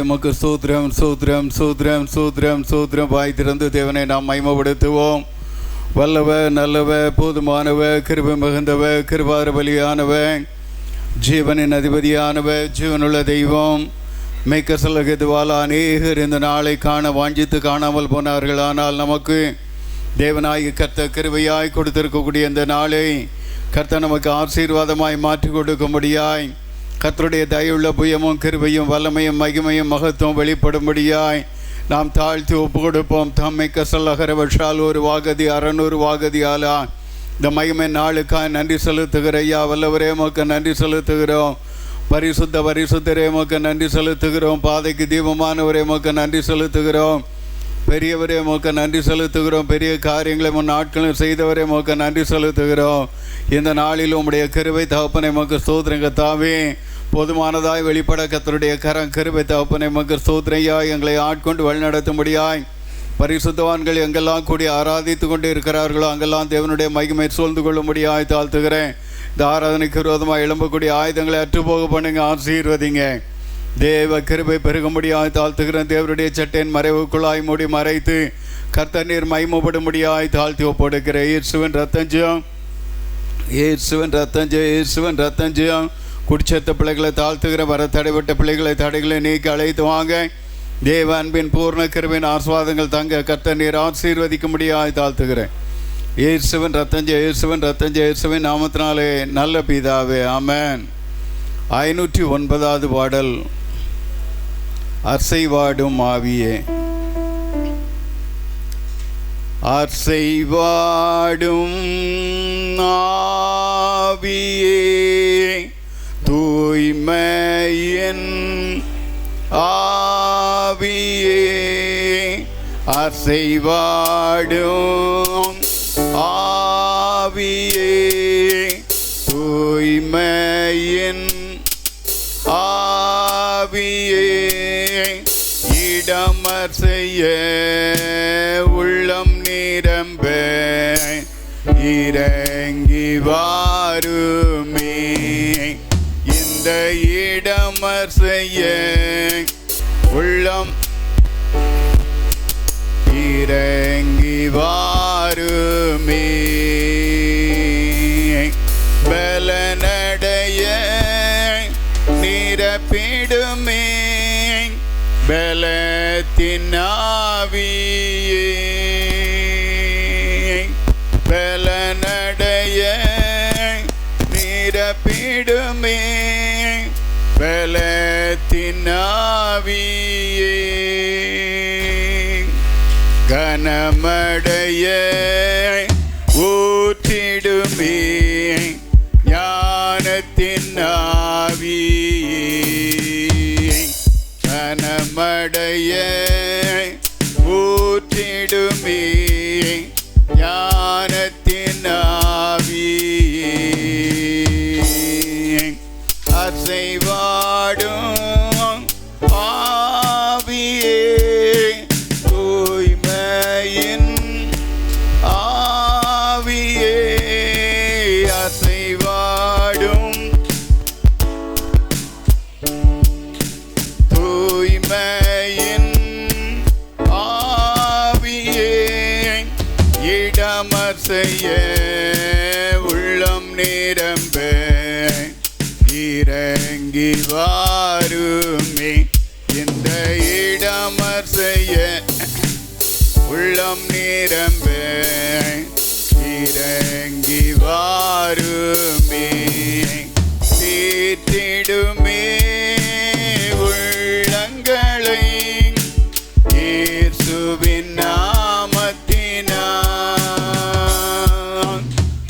உமக்கு ஸ்தோத்திரம் ஸ்தோத்திரம் ஸ்தோத்திரம் ஸ்தோத்திரம் ஸ்தோத்திரம். வாய் திறந்து தேவனை நாம் மகிமைப்படுத்துவோம். வல்லவர், நல்லவர், போதுமானவர், கிருபை மிகுந்தவர், கிருபார பலியானவர், ஜீவனின் அதிபதியானவர், ஜீவனுள்ள தெய்வம். மேய்க்க சொல்லகதுவால் அநேகர் இந்த நாளை காண வாஞ்சித்து காணாமல் போனார்கள். ஆனால் நமக்கு தேவனாய் கர்த்தர் கிருபையாய் கொடுத்திருக்கக்கூடிய இந்த நாளை கர்த்தர் நமக்கு ஆசீர்வாதமாய் மாற்றி கொடுக்கும்படியாய், கர்த்தருடைய தயவுள்ள புயமும் கிருபையும் வல்லமையும் மகிமையும் மகத்துவம் வெளிப்படும்படியாய் நாம் தாழ்த்தி ஒப்பு கொடுப்போம். தம்மை கசல்லகர வருஷால் ஒரு வாகதி 600 வாகதியாலா இந்த மகிமை நாளுக்காய் நன்றி செலுத்துகிற ஐயா. வல்லவரே உமக்கு நன்றி செலுத்துகிறோம். பரிசுத்தரே உமக்கு நன்றி செலுத்துகிறோம். பாதைக்கு தீபமானவரே உமக்கு நன்றி செலுத்துகிறோம். பெரியவரே உமக்கு நன்றி செலுத்துகிறோம். பெரிய காரியங்களை முன் நாட்களும் செய்தவரே உமக்கு நன்றி செலுத்துகிறோம். இந்த நாளில் உம்முடைய கிருபை தகப்பனை உமக்கு ஸ்தோத்திரங்க தாவே. போதுமானதாய் வெளிப்பட கர்த்தருடைய கரம் கிருபை தகப்பனை உமக்கு ஸ்தோத்திரையாய் எங்களை ஆட்கொண்டு வழிநடத்தும்படியாய் பரிசுத்தவான்கள் எங்கெல்லாம் கூடி ஆராதித்து கொண்டு இருக்கிறார்களோ அங்கெல்லாம் தேவனுடைய மகிமை சூழ்ந்து கொள்ளும்படியாய் தாழ்த்துகிறேன். இந்த ஆராதனைக்கு விரோதமாக எழும்பக்கூடிய ஆயுதங்களை அற்றுப்போக பண்ணுங்க, ஆசீர்வதிங்க. தேவ கிருபை பெருகும்படியாய் தாழ்த்துகிறேன். தேவனுடைய சட்டையின் மறைவுக்குள்ளாய் மூடி மறைத்து கர்த்தர் நீர் மகிமைப்படும்படியாய் தாழ்த்தி ஒப்படுகிறேன். இயேசுவின் ரத்தஞ்சம், இயேசுவின் ரத்தஞ்சம், இயேசுவின் ரத்தஞ்சம். குடிச்சத்த பிள்ளைகளை தாழ்த்துகிற வர தடைப்பட்ட தடைகளை நீக்கி அழைத்து வாங்க. தேவ அன்பின் பூர்ண கிருபையின் ஆசீர்வாதங்கள் தங்க கர்த்தர் நீர் ஆசீர்வதிக்கும்படியாய் தாழ்த்துகிறேன். இயேசுவின் ரத்தஞ்சம், இயேசுவின் ரத்தஞ்சம், இயேசுவின் நாமத்தினாலே நல்ல பிதாவே, ஆமென். 509வது பாடல். அசைவாடும் ஆவியே, அசைவாடும் ஆவியே, தூய்மையின் ஆவியே, அசைவாடும் ஆவியே, தூய்மையின் ஆவியே, இடமர் செய்ய உள்ளம் நிரம்ப இறங்கி வாருமே. இந்த இடமர் செய்ய உள்ளம் இறங்கி வாருமே. பலனடைய நிரப்பிடுமே பலத்தின் ஆவியே, பலனடைய நிரப்பிடுமே பலத்தின் ஆவியே. கனமடைய ஊற்றிடுமே ஞானத்தின் ஆவியே, கனமடைய ஊற்றிடுமே ஞானத்தின் ஆவியே. அசைவாடும் ஆவியே, தூய்மையின் ஆவியே, அசைவாடும் தூய்மையின் ஆவியே, இடமர் செய்ய உள்ளம் நிரம்ப இறங்கி வாருமே. இந்த இடமர் செய்ய உள்ளம் நிரம்ப இறங்கி வாருமே. தீர்த்திடுமே உள்ளங்களை இயேசுவின் நாமத்தினால்,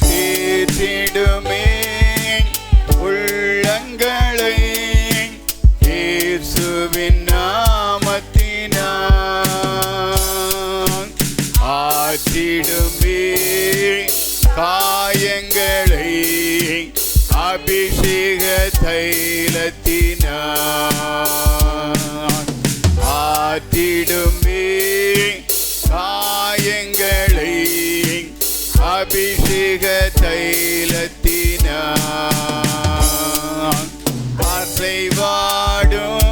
தீர்த்திடுமே உள்ளங்களை இயேசுவின் நாமத்தினால், ஆற்றிடுமே காயங்களை அபிஷேக தைலத்தினால், ஆற்றிடுமே காயங்களை அபிஷேக தைலத்தினால், அசைவாடும்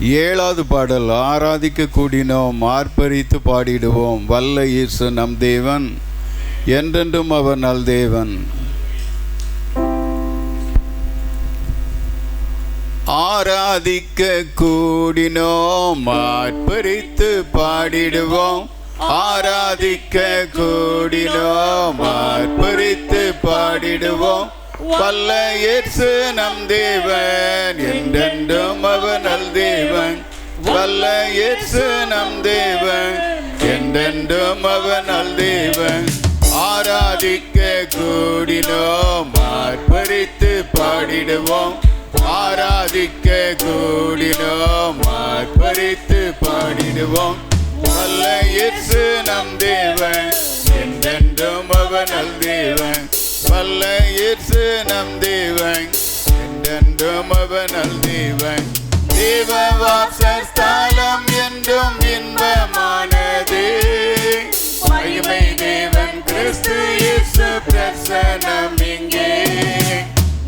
7வது பாடல். ஆராதிக்க கூடினோம், ஆர்ப்பரித்து பாடிடுவோம். வல்ல இயேசு நம் தேவன், என்றென்றும் அவர் நல் தேவன். ஆராதிக்க கூடினோம், ஆர்ப்பரித்து பாடிடுவோம். ஆராதிக்க கூடினோம், ஆர்ப்பரித்து பாடிடுவோம். வல்ல இயேசு நம் தேவன், என்றென்றும் அவர் நல் தேவன். வல்ல இயேசு நம் தேவன், என்றென்றும் அவர் நல் தேவன். ஆராதிக்க கூடினோம், ஆர்ப்பரித்து பாடிடுவோம். ஆராதிக்க கூடினோம், ஆர்ப்பரித்து பாடிடுவோம். வல்ல இயேசு நம் தேவன், என்றென்றும் அவர் நல் தேவன். வல்ல இயேசு நம் தேவன், என்றென்றும் அவர் நல் தேவன். தேவ வாசஸ்தலம் என்றும் இன்பமானது. மகிமை தேவன் கிறிஸ்து இயேசு பிரசன்னம் இங்கே.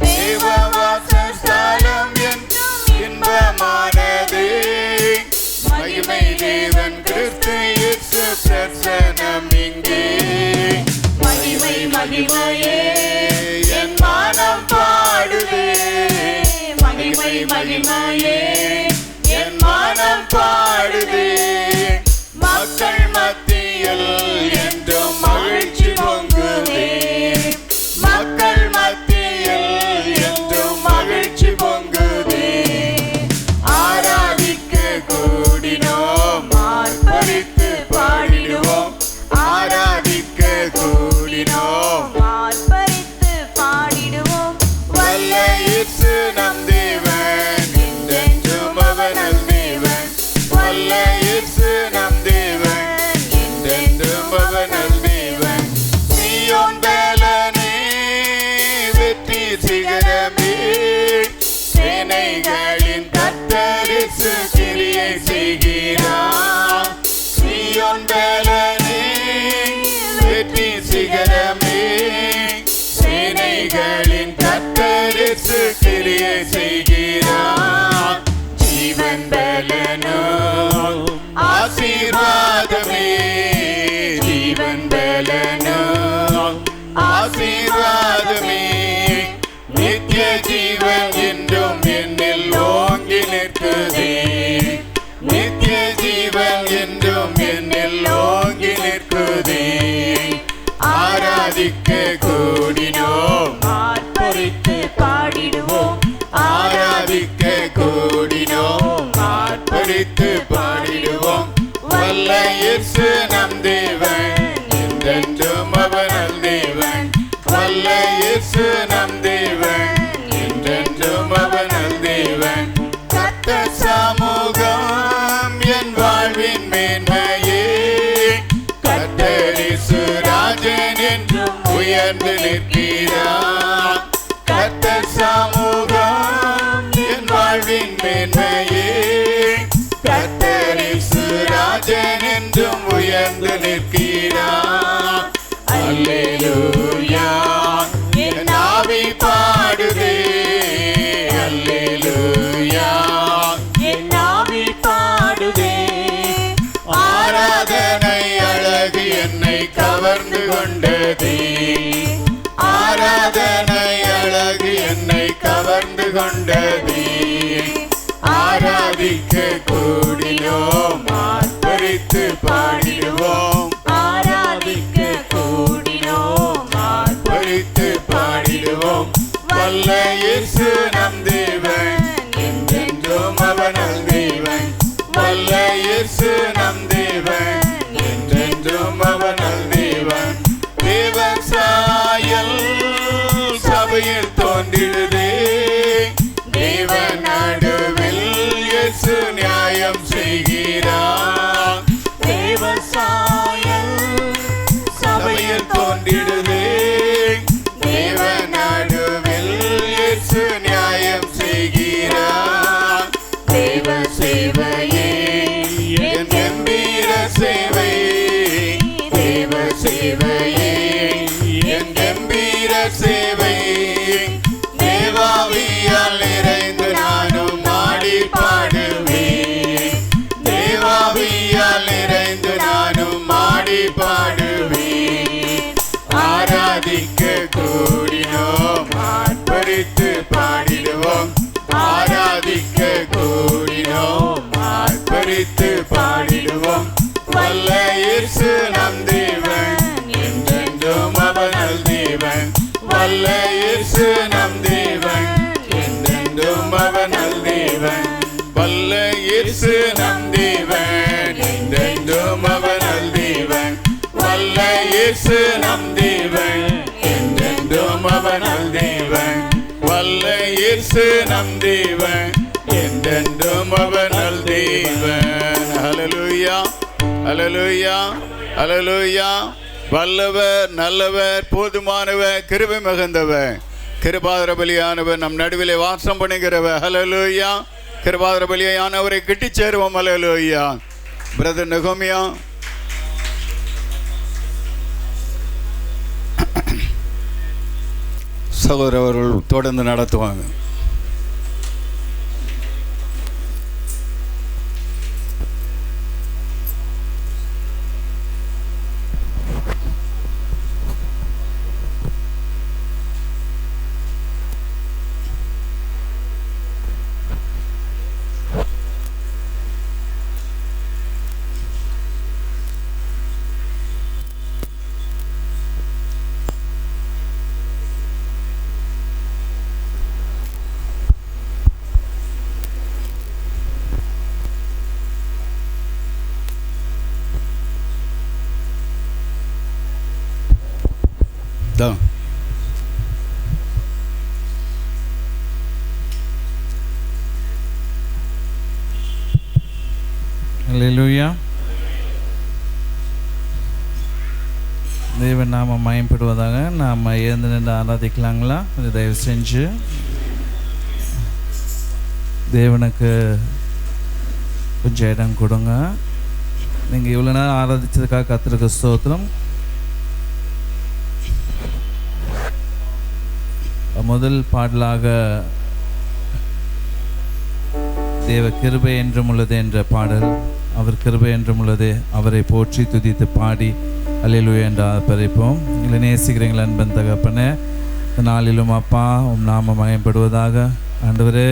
தேவ வாசஸ்தலம் என்றும் இன்பமானது. மகிமை தேவன் கிறிஸ்து இயேசு பிரசன்னம் இங்கே. மகிமை மகிமையே என் மனம் பாடுதே. மகிமை மகிமையே என் மனம் பாடுதே. மக்கள் மத்தியில் என்றும் மகிழ்ச்சி பொங்குதே. மக்கள் மத்தியில் என்றும் மகிழ்ச்சி பொங்குதே. ஆராதிக்க கூடினோம், ஆர்ப்பரித்து பாடிடுவோம். ஆராதிக்க கூடினோம், ஆர்ப்பரித்து பாடிடுவோம். வல்ல இயேசு நம் தேவன், என்றென்றும் அவர் நல் தேவன். வல்ல இயேசு நம் தேவன், என்றென்றும் அவர் நல் தேவன். சீயோன் பலனே, வெற்றி சிகரமே, சேனைகளின் கர்த்தர் இயேசு கிரியை செய்கிறார். சீயோன் பலனே, வெற்றி சிகரமே, சேனைகளின் கர்த்தர் இயேசு கிரியை செய்கிறார். ஜீவன் பலனோ ஆசீர்வாதமே, ஜீவன் பலனோ ஆசீர்வாதமே. நித்திய ஜீவன் என்றும் என்னில் ஓங்கி நிற்குதே. நித்திய ஜீவன் என்றும் என்னில் ஓங்கி நிற்குதே. ஆராதிக்க கூடினோம், ஆர்ப்பரித்து பாடிடுவோம். ஆராதிக்க கூடினோம், ஆர்ப்பரித்து பாடிடுவோம். வல்ல இயேசு நம் தேவன், என்றென்றும் அவர் நல் தேவன். வல்ல இயேசு நம் தேவன், என்றென்றும் அவர் நல் தேவன். கர்த்தர் சமூகம் என் வாழ்வின் மேன்மையே. கர்த்தர் இயேசு ராஜன் என்றும் உயர்ந்து நிற்கிறார். கர்த்தர் சமூகம் என் வாழ்வின் மேன்மையே. கர்த்தர் இயேசு ராஜன் என்றும் உயர்ந்து நிற்கிறார். அல்லேலூயா என் ஆவி பாடுதே. அல்லேலூயா என் ஆவி பாடுதே. ஆராதனை அழகு என்னை கவர்ந்து கொண்டதே. ஆராதனை அழகு என்னை கவர்ந்து கொண்டதே. ஆராதிக்க கூடினோம், ஆர்ப்பரித்து பாடிடுவோம். ஆராதிக்க கூடினோம், ஆர்ப்பரித்து பாடிடுவோம். வல்ல இயேசு நம் தேவன், என்றென்றும் அவர் நல் தேவன். வல்ல இயேசு நம் தேவன், என்றென்றும் அவர் நல் தேவன். தேவன் சாயல் சபையில் தோன்றிடுதே. தேவன் நடுவில் இயேசு நியாயம் செய்கிறார். தேவன் சாயல் சபையில் தோன்றிடுதே. தேவன் நடுவில் இயேசு நியாயம் செய்கிறார். தேவ சேவையே என் கம்பீர சேவை. தேவ சேவையே என் கம்பீர சேவை. தேவாவியால் நிறைந்து நானும் ஆடி பாடுவேன். இயேசு நம் தேவன் என்றென்றும் அவர் நல் தேவன் வல்ல இயேசு நம் தேவன் என்றென்றும் அவர் நல் தேவன் வல்ல இயேசு நம் தேவன் என்றென்றும் அவர் நல் தேவன் வல்ல இயேசு நம் தேவன் என்றென்றும் அவர் நல் தேவன் வல்ல இயேசு நம் தேவன் என்றென்றும் அவர் நல் தேவன். ஹல்லேலூயா ஹல்லேலூயா ஹல்லேலூயா. வல்லவர் நல்லவர் போதுமானவர் கிருபை மிகுந்தவர் கிருபாதர பலியானவர் நம் நடுவிலே வாசம் பண்ணுகிறவர். ஹல்லேலூயா. கிருபாதர பலியானவரை கிட்டி சேருவோம். ஹல்லேலூயா. பிரதர் நெகோமியா சகோதரர் அவர்கள் தொடர்ந்து நடத்துவாங்க. தான் ஹல்லேலூயா. தேவன் நாம மயம்படுவதாக. நாம் எழுந்து நின்று ஆராதிக்கலாங்களா? இது தயவு செஞ்சு தேவனுக்கு கொஞ்சம் இடம் கொடுங்க. நீங்கள் இவ்வளோ நேரம் ஆராதிச்சதுக்காக கர்த்தருக்கு ஸ்தோத்திரம். முதல் பாடலாக தேவ கிருபை என்றும் உள்ளது என்ற பாடல். அவர் கிருபை என்றும் உள்ளது, அவரை போற்றி துதித்து பாடி அல்லேலூயா என்று ஆர்ப்பரிப்போம். இல்லை நேசிக்கிறீங்களா அன்பன் தகப்பனே, நாளிலும் அப்பா உம் நாமம் மயம்படுவதாக. ஆண்டவரே,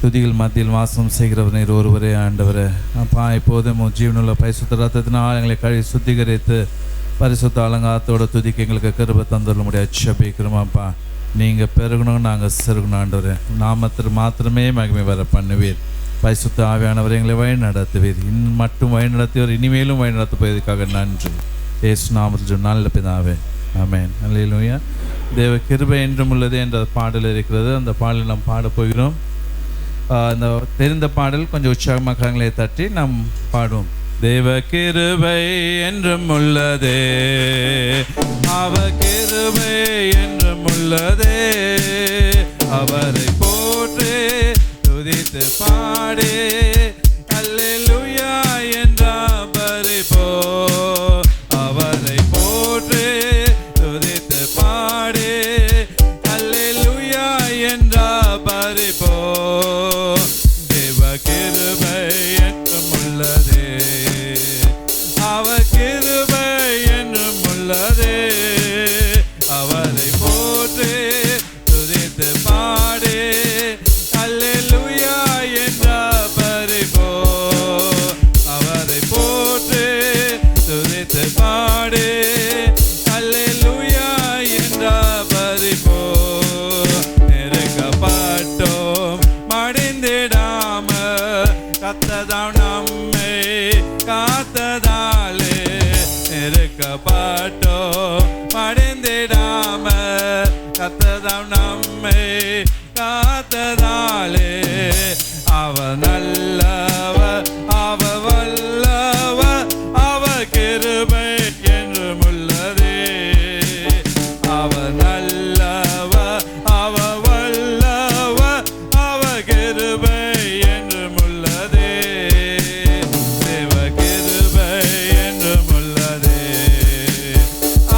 துதிகள் மத்தியில் வாசம் செய்கிறவர் நீர் ஒருவரே. ஆண்டவரே அப்பா, இப்போதும் ஜீவனுள்ள பரிசுத்த ரத்தத்தினால் எங்களை கழுவி சுத்திகரித்து பரிசுத்த அலங்காரத்தோட துதிக்க எங்களுக்கு கிருபை தந்துள்ள முடியாது ஜெபிக்கிறோம். அப்பா, நீங்கள் பெருகணும், நாங்கள் செருகணும். ஆண்டவரே, நாமத்தில் மாத்திரமே மகிமை வர பண்ணுவீர். பரிசுத்த ஆவியானவர் எங்களை வழி நடத்துவீர். மட்டும் வழி நடத்துவீர், இனிமேலும் வழி நடத்த போயதுக்காக நன்றி. இயேசு நாமத்தில் நல்ல பிதாவே, ஆமென். அல்லேலூயா. தேவ கிருபை என்றும் உள்ளது என்ற பாடல் இருக்கிறது. அந்த பாடலை நாம் பாட போகிறோம். இந்த தெரிந்த பாடல் கொஞ்சம் உற்சாகமாக கரங்களை தட்டி நாம் பாடுவோம். தேவ கிருபை என்றும் உள்ளதே, அவ கிருபை என்றும் உள்ளதே, அவரை போற்றே துதித்து பாடே அல்லேலூயா என்றாபரி போ. அவரை போற்றே துதித்து பாடே அல்லேலூயா என்றாபரி போ. தேவ கிருபை என்றும் உள்ளதே, அவர் கிருபை என்றும் உள்ளதே, அவரை போற்றே துதித்து பாடே அல்லேலூயா என்றாபரி போ. அவரை போற்றே துதித்து பாடே அல்லேலூயா என்றாபரி போ. நெருக்கப்பட்டோம் மடிந்திடாம கத்ததாம் நம்மை காத்ததாலே. நெருக்கப்பட்டோம் மடிந்திடாம கத்ததாம் நம்மை காத்ததாலே. அவ நல்லவ அவ வல்லவ அவ கிருபை என்றும் உள்ளதே. அவ நல்லவ அவ வல்லவ அவ கிருபை என்றும் உள்ளதே. தேவ கிருபை என்றும் உள்ளதே,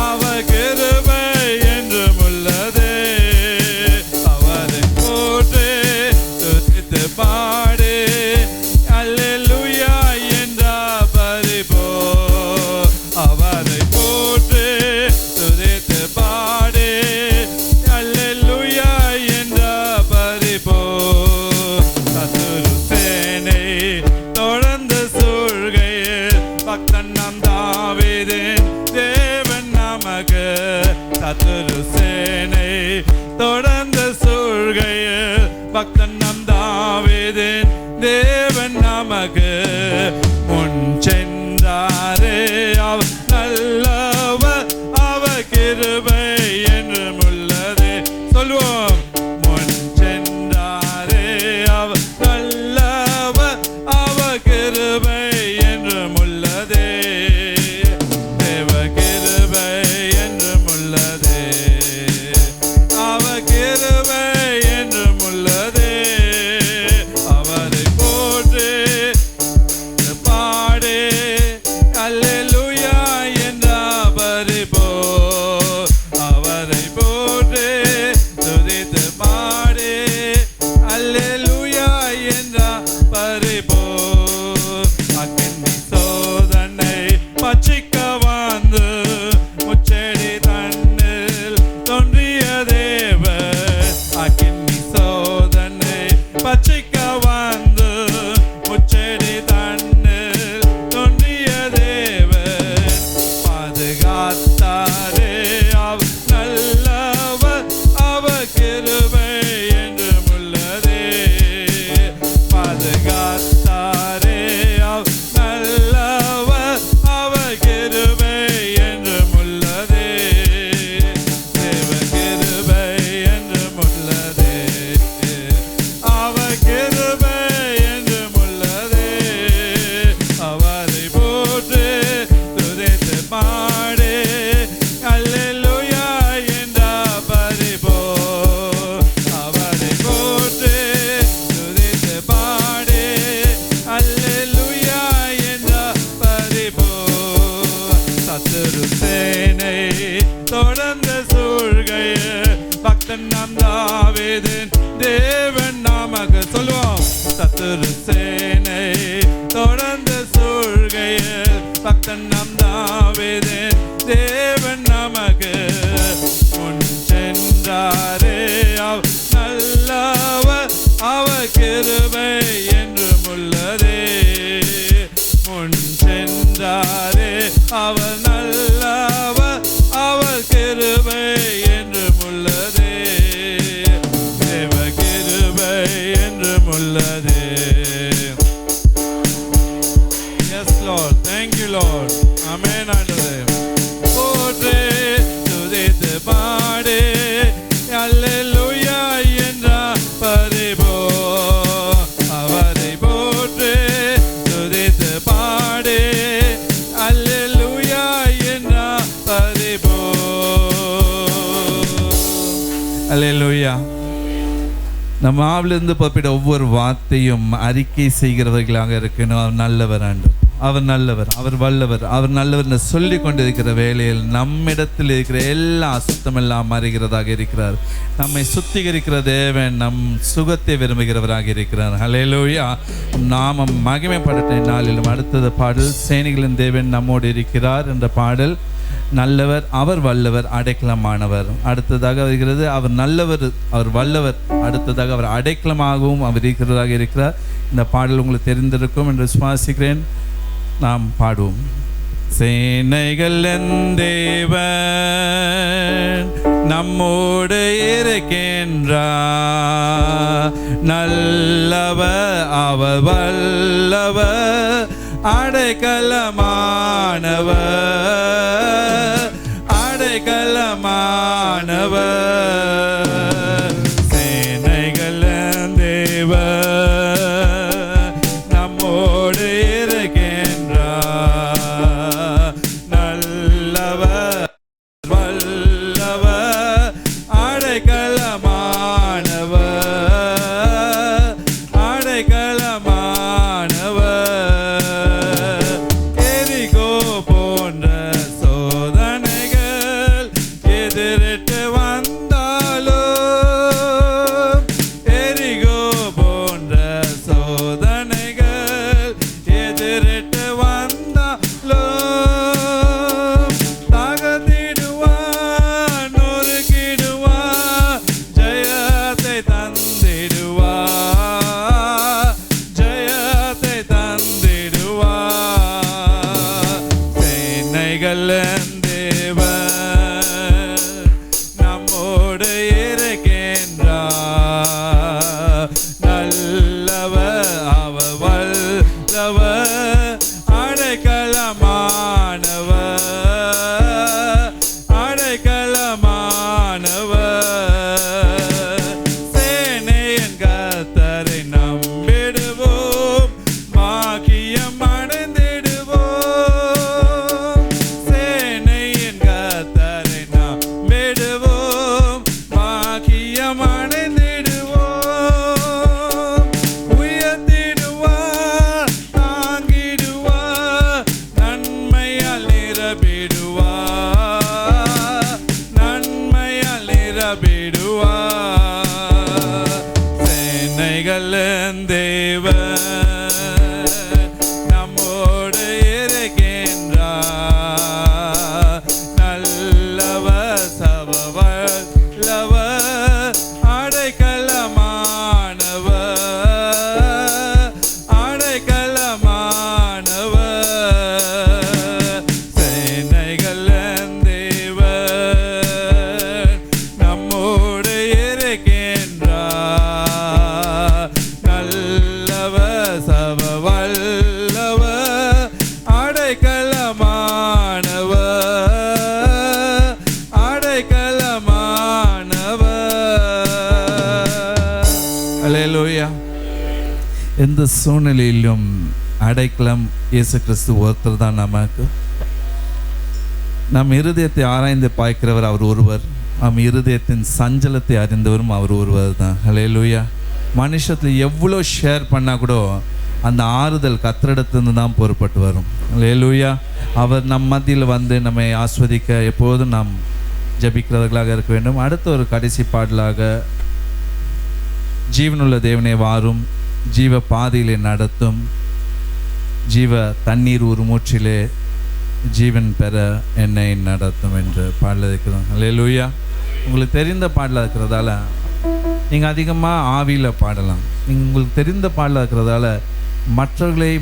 அவ கிருபை என்றும் உள்ளதே, அவரை போற்றே பக்தன் நம் தாவீதின் தேவன் நமக்கு முன் சென்றாரே. அவர் நல்லவர், அவர் கிருபை என்றும் உள்ளதே. சொல்வோம், முன் சென்றாரே, அவர் நல்லவர், அவர் கிருபை என்றும் உள்ளதே. தேவ கிருபை என்றும் உள்ளதே, அவர் கிருபை என்றும் உள்ளதே. அவரை போற்றி பாடே அல்லேலூயா என்ற பரிபோ. அவரை போற்றி துதித்து பாடே அல்லேலூயா என்ற பரிபோ. அக்கினி சோதனை பச்சிக்க வந்து முச்செடி தன்னில் தோன்றிய தேவன். அக்கினி சோதனை பச்சிக்க வந்து முச்செடி தன்னில் தோன்றிய தேவன். பாதுகாத்தாரே, அவர் நல்லவர், அவர் கிருபை என்றும் உள்ளதே. பாதுகாத்தாரே, அவர் நல்லவர், அவர் கிருபை என்றும் உள்ளதே. தேவ கிருபை என்றும் உள்ளதே, அவர் கிருபை என்றும் உள்ளதே. அவரை போற்றி துதித்து பாடே அல்லேலூயா என்ற பரிபோ. அவரை போற்றி துதித்து பாடே அல்லேலூயா என்ற பரிபோ. சத்துரு சேனை தொடர்ந்து சூழ்கையில் பக்தன் நம் தாவீதின் தேவன் நமக்கு. சொல்லுவோம், சத்துரு சேனை தொடர்ந்து சூழ்கையில் பக்தன் நம் தாவீதின் தேவன் நமக்கு முன் சென்றாரே. அவர் நல்லவர், அவர் கிருபை என்றும் உள்ளதே. முன் சென்றாரே, அவர் நல்லவர், அவர் கிருபை என்றும் உள்ளதே. தேவ கிருபை என்றும் உள்ளதே. Yes Lord, thank you Lord. Amen. ஆண்டவரே, போற்றி துதித்து பாடே அல்லேலூயா என்ற பரிபோ. அவரை போற்றி துதித்து பாடே அல்லேலூயா என்ற பரிபோ. அல்லேலூயா. நம்ம ஆவிலிருந்து புறப்பட்ட ஒவ்வொரு வார்த்தையும் அறிக்கை செய்கிறவர்களாக இருக்கணும். அவர் நல்லவர் ஆண்டு, அவர் நல்லவர், அவர் வல்லவர், அவர் நல்லவர் என்று சொல்லி கொண்டிருக்கிற வேளையில் நம்மிடத்தில் இருக்கிற எல்லா அசுத்தமெல்லாம் மாறுகிறதாக இருக்கிறார். நம்மை சுத்திகரிக்கிற தேவன் நம் சுகத்தை விரும்புகிறவராக இருக்கிறார். ஹல்லேலூயா. நாமம் மகிமைப்படட்ட நாளிலும். அடுத்தது பாடல், சேனைகளின் தேவன் நம்மோடு இருக்கிறார் என்ற பாடல். நல்லவர், அவர் வல்லவர், அடைக்கலமானவர். அடுத்ததாக வருகிறது, அவர் நல்லவர், அவர் வல்லவர். அடுத்ததாக அவர் அடைக்கலமாகவும் அவர் இருக்கிறதாக இருக்கிறார். இந்த பாடல் உங்களுக்கு தெரிந்திருக்கும் என்று விசுவாசிக்கிறேன். நாம் பாடுவோம். சேனைகள் தேவன் நம்மோடு இருக்கின்றார். நல்லவர், அவர் வல்லவர், அடைக்கலமானவர், அடைக்கலமானவர். சேனைகள் தேவன் நம்மோடு இருக்கின்றார். நல்லவர், வல்லவர், அடைக்கலமானவர், அடைக்கலமானவர். எரிகோ போன்ற சோதனைகள் எதிரிட்டு வந்தாலும், எரிகோ போன்ற சோதனைகள் எதிரிட்டு வந்தாலும், தகர்த்திடுவார், நொறுக்கிடுவார், தேவன் நம்மோடு இருக்கின்றார். நல்லவர் சர்வவல்லவர் அடைக்கலமானவர் அடைக்கலமானவர். சேனைகளின் தேவன் நம்மோடு இருக்கின்றார். நல்லவர் சர்வவல்லவர் அடைக்கலமானவர் அடைக்கலமானவர். அல்லேலூயா. எந்த சூழ்நிலையிலும் அடைக்கலம் இயேசு கிறிஸ்து ஒருத்தர் தான் நமக்கு. நம் இருதயத்தை ஆராய்ந்து பார்க்கிறவர் அவர் ஒருவர். நம் இருதயத்தின் சஞ்சலத்தை அறிந்தவரும் அவர் ஒருவர் தான். அல்லேலூயா. மனுஷத்தில் எவ்வளோ ஷேர் பண்ணால் கூட அந்த ஆறுதல் கத்திரிடத்திலிருந்து தான் பொறுப்பட்டு வரும். அல்லேலூயா. அவர் நம் மத்தியில் வந்து நம்மை ஆஸ்வதிக்க எப்போதும் நாம் ஜபிக்கிறவர்களாக இருக்க வேண்டும். அடுத்த ஒரு கடைசி பாடலாக ஜீவனுள்ள தேவனே வாரும், ஜீவ பாதையிலே நடத்தும், ஜீவ தண்ணீர் ஒரு மூச்சிலே ஜீவன் பெற என்னை நடத்தும் என்று பாடல இருக்கிறோம். அல்லேலூயா. உங்களுக்கு தெரிந்த பாடலாக இருக்கிறதால நீங்கள் அதிகமாக ஆவியில் பாடலாம். உங்களுக்கு தெரிந்த பாடலாக இருக்கிறதால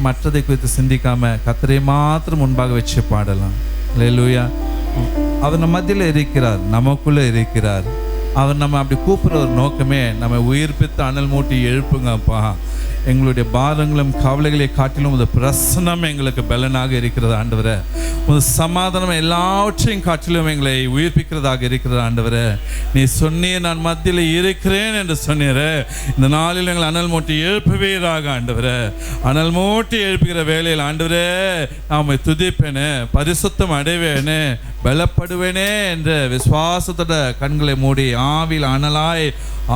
மற்றதை குறித்து சிந்திக்காமல் கர்த்தரை மாத்திரம் முன்பாக வச்சு பாடலாம். அல்லேலூயா. அவர் நம்ம மத்தியில் இருக்கிறார், நமக்குள்ளே இருக்கிறார். அவர் நம்ம அப்படி கூப்பிட்ற ஒரு நோக்கமே நம்ம உயிர்ப்பித்து அனல் மூட்டி எழுப்புங்கப்பா, எங்களுடைய பாரங்களும் கவலைகளை காட்டிலும் உங்கள் பிரசன்னம் எங்களுக்கு பலனாக இருக்கிறது ஆண்டவரே. உங்கள் சமாதானம் எல்லாவற்றையும் காட்டிலும் எங்களை உயிர்ப்பிக்கிறதாக இருக்கிறது ஆண்டவரே. நீ சொன்னீர் நான் மத்தியில் இருக்கிறேன் என்று சொன்னீரே. இந்த நாளில் எங்களை அனல் மூட்டி எழுப்புவீராக ஆண்டவரே. அனல் மூட்டி எழுப்புகிற வேலையில் ஆண்டவரே நான் துதிப்பேனே, பரிசுத்தம் அடைவேனே, பலப்படுவேனே என்ற விசுவாசத்தோட கண்களை மூடி ஆவியில் அனலாய்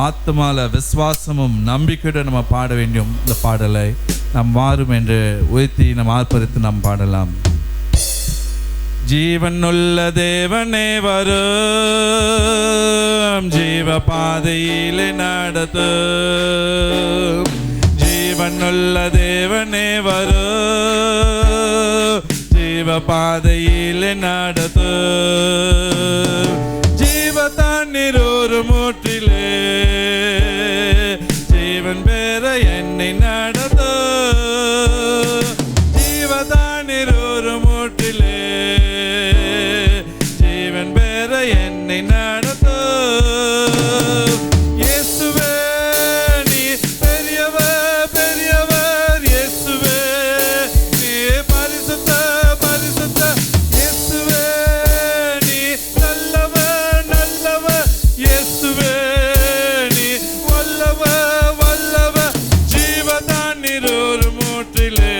ஆத்மால விசுவாசமும் நம்பிக்கையுடன் நம்ம பாட வேண்டும். இந்த பாடலை நாம் வாரும் என்று உயர்த்தி நாம் ஆர்ப்பரித்து நாம் பாடலாம். ஜீவனுள்ள தேவனே வரும், ஜீவ பாதையிலே நடத்தும். ஜீவனுள்ள தேவனே வரும், ஜீவ பாதையிலே நடத்தும். ஜீவ தண்ணீர் ஒரு மூற்றிலே ஜீவன் பெற என்னை நடத்தும். ஜீவ தண்ணீர் ஒரு மூற்றிலே ஜீவன் பெற என்னை நடத்தும். இயேசுவே நீ பெரியவர் பெரியவர், இயேசுவே நீ பரிசுத்த பரிசுத்த, இயேசுவே நீ நல்லவர் நல்லவர், இயேசுவே நீ வல்லவர் வல்லவர். ஜீவ தண்ணீர் ஒரு மூற்றிலே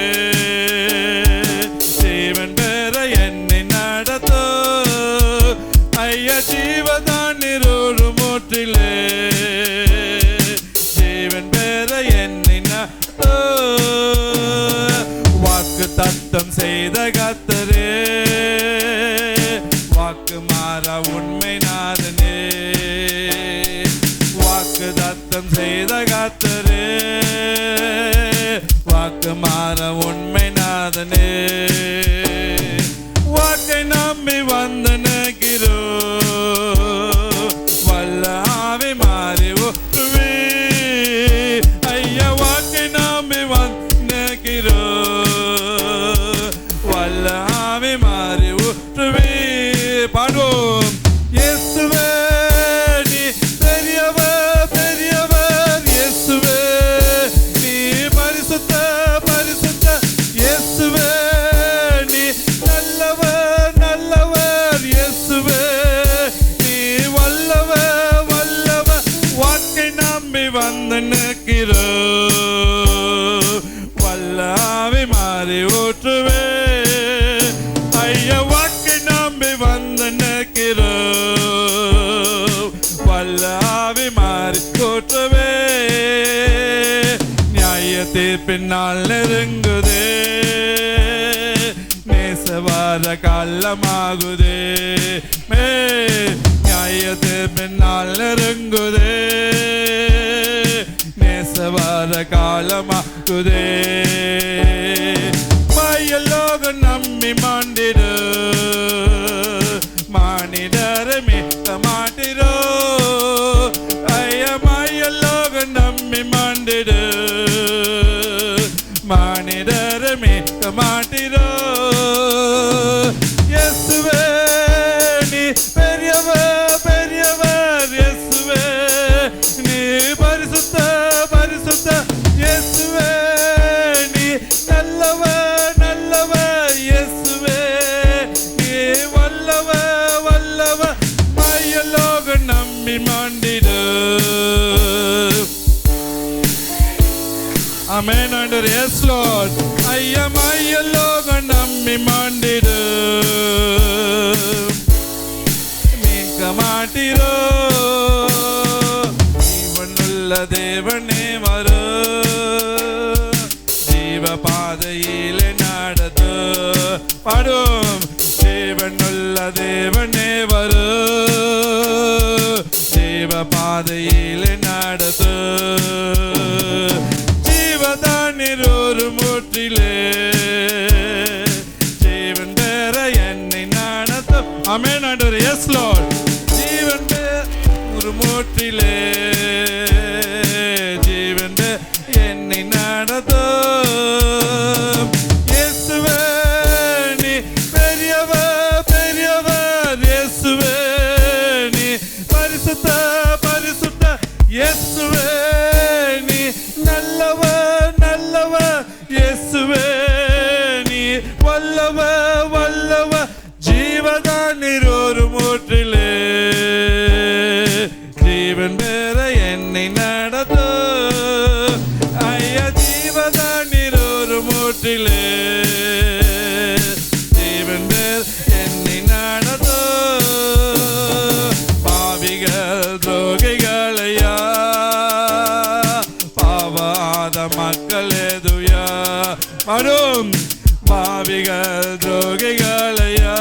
ஜீவன் பெற என்னை நடத்தும். ஐயா ஜீவ தண்ணீர் ஒரு மூற்றிலே ஜீவன் பெற என்னை நடத்தும். வாக்கு தத்தம் செய்த கர்த்தரே, வாக்கு மாறா உண்மை நாதனே. வாக்கு தத்தம் செய்த கர்த்தரே, வாக்கு மாறா உண்மை நாதனே. வாக்கை நம்பி வந்தனகிறோ, வல்ல ஆவி மாறி ஒற்றுவே. ஐயா வாக்கை நம்பி வந்தனகிறோ, வல்ல ஆவி மாறி ஒற்றுவே. பாடுவோம். இயேசுவே நீ பெரியவர் பெரியவர், இயேசுவே நீ பரிசுத்த பரிசுத்த, இயேசுவே நீ நல்லவர் நல்லவர், இயேசுவே நீ வல்லவர் வல்லவர். வாக்கை நம்பி வந்து நிற்கிறோ, வல்ல ஆவி மாறி ஊற்றுவே. ஐயா வாக்கை நம்பி வந்து நிற்கிறோ, வல்ல ஆவி மாறி ஊற்றுவே. நியாய தீர்ப்பினால் நெருங்குதே, நேசவார காலமாகுதே. நியாய தீர்ப்பினால் நெருங்குதே, நேசவார வர காலமாகுதே. மையலோகம் நம்பி மாண்டிடு, மானிடரை மீட்க மாட்டிரோ. ஐயா மையலோகம் நம்பி மாண்டிடு, மானிடரை மீட்க மாட்டிரோ. இயேசுவே நீ பெரியவர் பெரியவர், இயேசுவே நீ பரிசுத்த பரிசுத்த, இயேசுவே நீ நல்லவர் நல்லவர், இயேசுவே நீ வல்லவர் வல்லவர். மையலோகம் நம்பி மாண்டிடு. Amen under yes Lord. ஐயா மையலோகம் நம்பி மாண்டிடு, மீட்க மாட்டிரோ. ஜீவனுள்ள தேவனே வரு, ஜீவ பாதையிலே நடத்து. பாடும் ஜீவனுள்ள தேவனே வரு, ஜீவ பாதையிலே நடத்து. ஜீவதானிரோரு மூற்றிலே ஜீவன் பெற என்னை நடத்தும். ஆமென் ஆண்டவரே. S Lord. ஜீவன் ஒரு மூற்றிலே ஜீவன் என்னை நடத்தும். இயேசுவே நீ பெரியவர் பெரியவர், இயேசுவே நீ பரிசுத்த பரிசுத்த, இயேசுவே நீ நல்லவர் நல்லவர், இயேசுவே நீ வல்லவர் வல்லவர். ஜீவதானிரோரு மூற்றிலே ஜீவன் பெற என்னை நடத்து. ஐயா ஜீவதானிரோரு மூற்றிலே ஜீவன் பெற என்னை நடத்து. பாவிகள் துரோகிகளையா, பாவாத மக்கள் எதுயா. மறும் பாவிகள் துரோகிகளையா,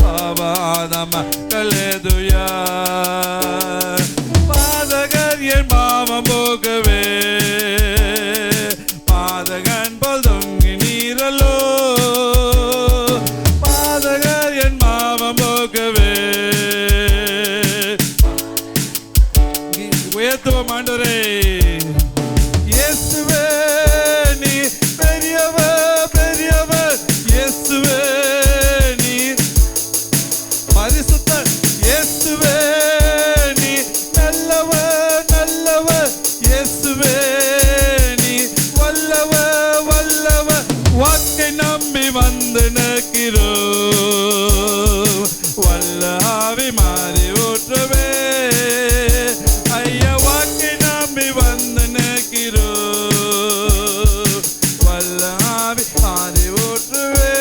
பாவாத மக்கள் எதுயா. பாதகர் என் பாவம் போகவே, பாதகன் போல் தொங்கி நீரலோ. பாதகர் என் பாவம் போகவே, உயர்த்துவோம் ஆண்டவரே. இயேசுவே நீ பெரியவர் பெரியவர், இயேசுவே நீ பரிசுத்தர், இயேசுவே நீ நல்லவர் நல்லவர், இயேசுவே நீ வல்லவர் வல்லவர். வாக்கை நம்பி வந்து நிற்கிறோம், வல்ல ஆவி மாறி ஊற்றவே. ஐயா வாக்கை நம்பி வந்து நிற்கிறோம், வல்ல ஆவி மாறி ஊற்றவே.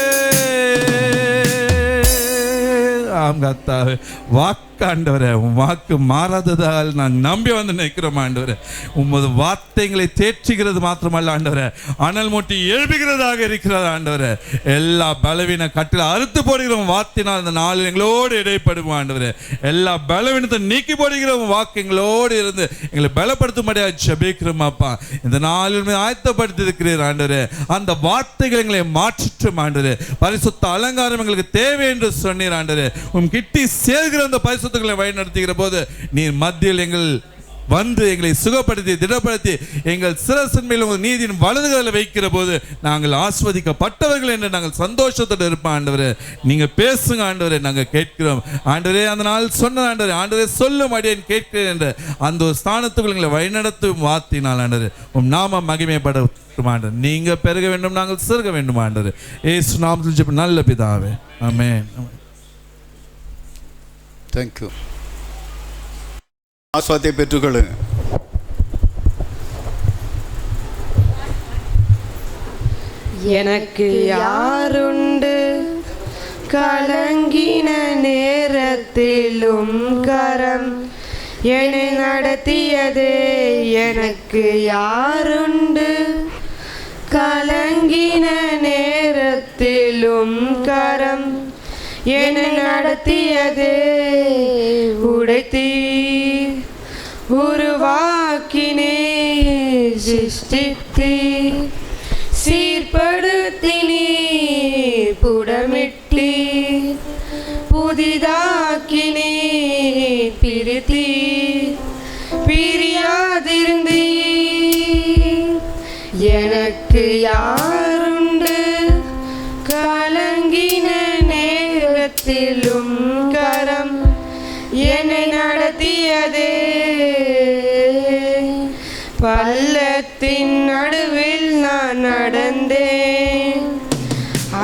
ஆம் கர்த்தாவே, வாக்காண்டவரே, உன் வாக்கு மாறாததால் நான் நம்பி வந்து நிற்கிறோம் ஆண்டவரே. உமது வார்த்தைகளை தேற்றுகிறது மாத்திரமல்ல ஆண்டவரே, அனல் மூட்டி எழுப்புகிறதாக இருக்கிறது ஆண்டவரே. எல்லா பலவீன கட்டில அறுத்து போடுகிறோம் வார்த்தையினால் இந்த நாளில் எங்களோடு இடைப்படுவோம் ஆண்டவரே. எல்லா பலவீனத்தை நீக்கி போடுகிறோம் வாக்கு எங்களோடு இருந்து எங்களை பலப்படுத்தும்படியாக ஜெபிக்கிறோம் அப்பா. இந்த நாளில் ஆயத்தப்படுத்தி இருக்கிறீர் ஆண்டவரே. அந்த வார்த்தைகள் எங்களை மாற்றும் ஆண்டவரே. பரிசுத்த அலங்காரம் எங்களுக்கு தேவை என்று சொன்னீர் ஆண்டவரே. உன் கிட்டி சேர்கிற அந்த பரிசுத்தங்களை வழி நடத்துகிற போது நீர் மத்தியில் எங்கள் வந்து எங்களை சுகப்படுத்தி திடப்படுத்தி எங்கள் சிரசின் மேல் உங்கள் நீதியின் வலதுகளை வைக்கிற போது நாங்கள் ஆஸ்வதிக்கப்பட்டவர்கள் என்று நாங்கள் சந்தோஷத்தோடு இருப்போம் ஆண்டவரே. நீங்க பேசுங்க ஆண்டவரே, நாங்கள் கேட்கிறோம் ஆண்டவரே. அந்த நாள் சொன்ன ஆண்டவரே, ஆண்டவரே சொல்லும் அடியேன் கேட்கிறேன் என்ற அந்த ஒரு ஸ்தானத்துக்குள் எங்களை வழிநடத்தும் வார்த்தையினால் ஆண்டவரே உம் நாம மகிமைப்படும் ஆண்டவர். நீங்க பெருக வேண்டும், நாங்கள் சிறுக வேண்டும் ஆண்டவரே. இயேசு நாமத்தில் ஜெபிக்கிறோம் நல்ல பிதாவே, ஆமென். தேங்க்யூ. ஆஸ்வாதத்தை பெற்றுக்கொள்ளுங்க. எனக்கு யாருண்டு கலங்கின நேரத்திலும் கரம் என்னை நடத்தியதே. எனக்கு யாருண்டு கலங்கின நேரத்திலும் கரம் என்னை நடத்தியதே. உடைத்தீர் உருவாக்கினே சிருஷ்டித்தீர், சீர்படுத்தினீர், புடமிட்டீர், புதிதாக்கினீர், பிரித்தீர், பிரியாதிருந்தீர். எனக்கு யாருண்டு? கலங்கின நேரத்திலும் கரம் என்னை நடத்தியதே. பள்ளத்தின் நடுவில் நான் நடந்தேன்,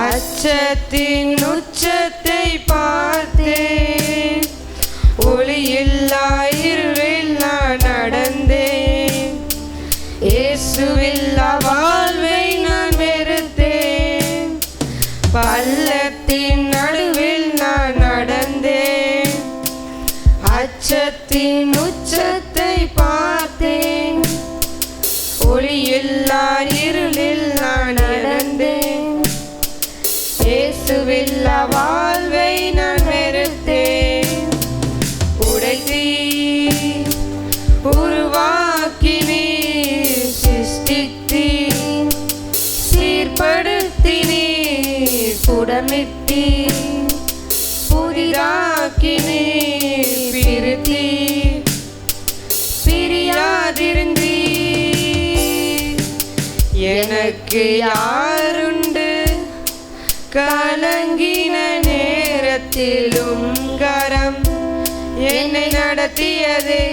அச்சத்தின் உச்சத்தை பார்த்தேன். ஒளியில்லா இருளில் நான் நடந்தேன், இயேசுவில்லா வாழ்வை நான் வெறுத்தேன். பள்ளத்தின் நடுவில் நான் நடந்தேன், அச்சத்தின் உச்சத்தை பார்த்தேன். ஒளியில்லா இருளில் நான் நடந்தேன், இயேசுவில்லா வாழ்வை நான் வெறுத்தேன். உடைத்தீர், உருவாக்கினீர், சிருஷ்டித்தீர், சீர்படுத்தினீர், புடமிட்டீர், புதிதாக்கினீர், பிரித்தீர், பிரியாதிருந்தீர். எனக்கு யாருண்டு? கலங்கின நேரத்திலும் கரம் என்னை நடத்தியதே.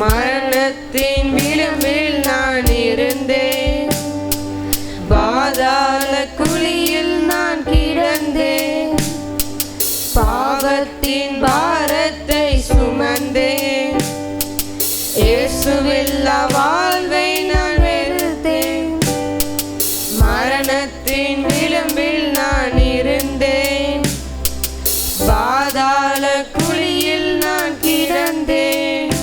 மரணத்தின் விளிம்பில் நான் இருந்தேன், பாதாள குழியில் நான் கிடந்தேன். பாவத்தின் பாரத்தை சுமந்தேன், இயேசுவில்லா வாழ்வை நான் வெறுத்தேன். மரணத்தின் விளிம்பில் நான் இருந்தேன், பாதாள குழியில் நான் கிடந்தேன்.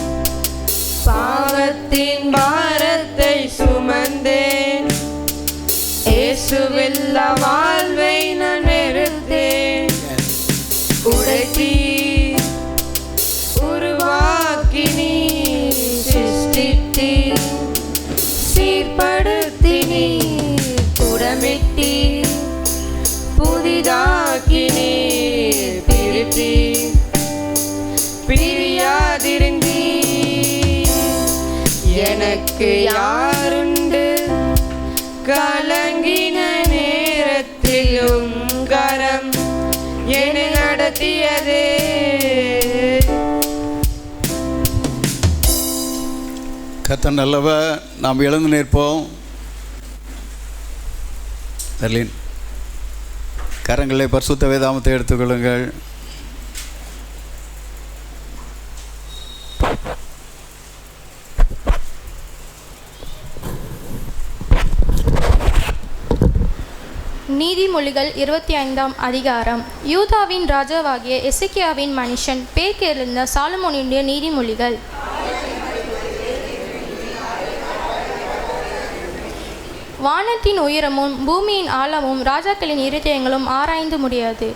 பாவத்தின் பாரத்தை சுமந்தேன், இயேசுவில்லா வாழ்வை நான் வெறுத்தேன். உடைத்தீர், உருவாக்கினீர், சிருஷ்டித்தீர், சீர்படுத்தினீர், புடமிட்டீர், புதிதாக்கினீர், பிரித்தீர், பிரியாதிருந்தீர். எனக்கு யாருண்டு? கலங்கின நேரத்திலும் கரம் என்னை நடத்தியதே. கர்த்தர் நல்லவர். நாம் எழுந்து நிற்போம். தர்லின், கரங்களை பரிசுத்த வேதாமத்தை எடுத்துக்கொள்ளுங்கள். நீதிமொழிகள் 25ஆம் அதிகாரம். யூதாவின் ராஜாவாகிய எசேக்கியாவின் மனுஷன் பேக்கெழுந்த சாலமோனுடைய நீதிமொழிகள். வானத்தின் உயரமும் பூமியின் ஆழமும் ராஜாக்களின் இருதயங்களும் ஆராய்ந்து முடியாது.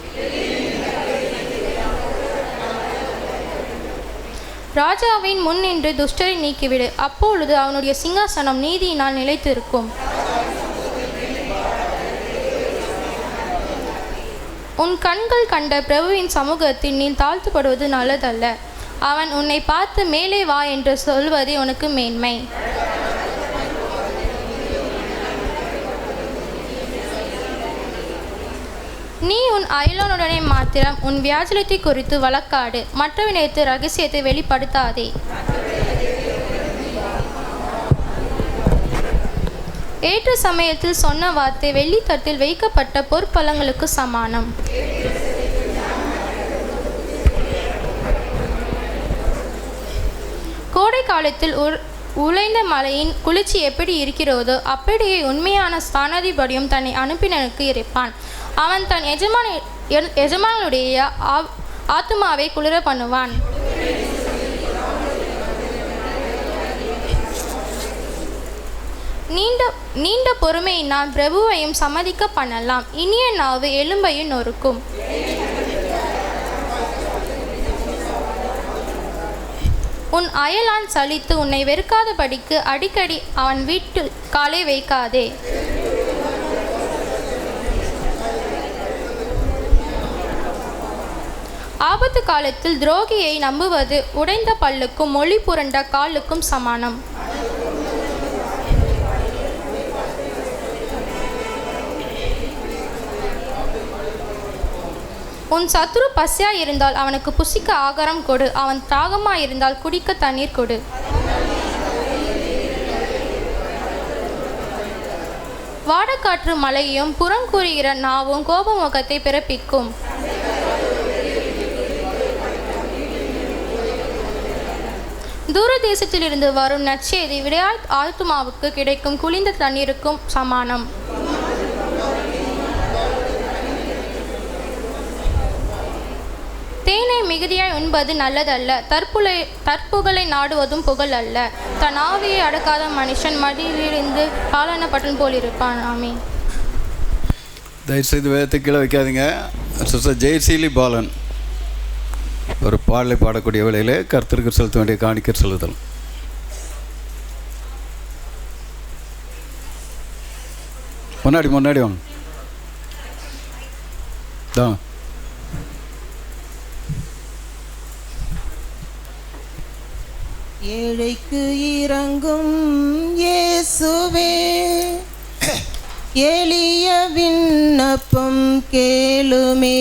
ராஜாவின் முன் நின்று துஷ்டரை நீக்கிவிடு, அப்பொழுது அவனுடைய சிங்காசனம் நீதியினால் நிலைத்திருக்கும். உன் கண்கள் கண்ட பிரபுவின் சமூகத்தில் நீ தாழ்த்துப்படுவது நல்லதல்ல. அவன் உன்னை பார்த்து மேலே வா என்று சொல்வதே உனக்கு மேன்மை. நீ உன் அயலானுடனே மாத்திரம் உன் வியாஜலத்தை குறித்து வழக்காடு, மற்றவனிடத்து ரகசியத்தை வெளிப்படுத்தாதே. ஏற்ற சமயத்தில் சொன்ன வார்த்தை வெள்ளித்தட்டில் வைக்கப்பட்ட பொற்பழங்களுக்கு சமானம். கோடை காலத்தில் உழைந்த மலையின் குளிர்ச்சி எப்படி இருக்கிறதோ அப்படியே உண்மையான ஸ்தானாதிபதியும் தன்னை அனுப்பினனுக்கு இருப்பான். அவன் தன் எஜமானுடைய ஆத்துமாவை குளிர பண்ணுவான். நீண்ட பொறுமையினால் பிரபுவையும் சம்மதிக்க பண்ணலாம். இனிய நாவு எலும்பையும் நொறுக்கும். உன் அயலான் சலித்து உன்னை வெறுக்காதபடிக்கு அடிக்கடி அவன் வீட்டில் காலை வைக்காதே. ஆபத்து காலத்தில் துரோகியை நம்புவது உடைந்த பல்லுக்கும் மொழி புரண்ட காலுக்கும் சமானம். உன் சத்துரு பசியாய் இருந்தால் அவனுக்கு புசிக்க ஆகாரம் கொடு, அவன் தாகமாய் இருந்தால் குடிக்க தண்ணீர் கொடு. வாடக்காற்று மலையும் புறங்கூறுகிற நாவும் கோபமுகத்தை பிறப்பிக்கும். தூர தேசத்திலிருந்து வரும் நற்செய்தி விடையாய் ஆத்துமாவுக்கு கிடைக்கும் குளிர்ந்த தண்ணீருக்கும் சமானம். தேனை மிகுதியாய் உண்பது நல்லதல்ல, தற்புகழை நாடுவதும் புகழ் அல்ல. தன் ஆவியை அடக்காத மனுஷன் மடியிலிருந்து பாலான பட்டன் போல் இருப்பான். ஆமீன். தயவுசெய்து வேதத்தை கீழே வைக்காதீங்க. சிஸ்டர் ஜெயசீலி பாலன் ஒரு பாடலை பாடக்கூடிய வேளையிலே கர்த்தருக்கு செலுத்த வேண்டிய காணிக்கை செலுத்தல். முன்னாடி வாங்க தான். ஏழைக்கு இறங்கும் இயேசுவே, எளிய விண்ணப்பம் கேளுமே.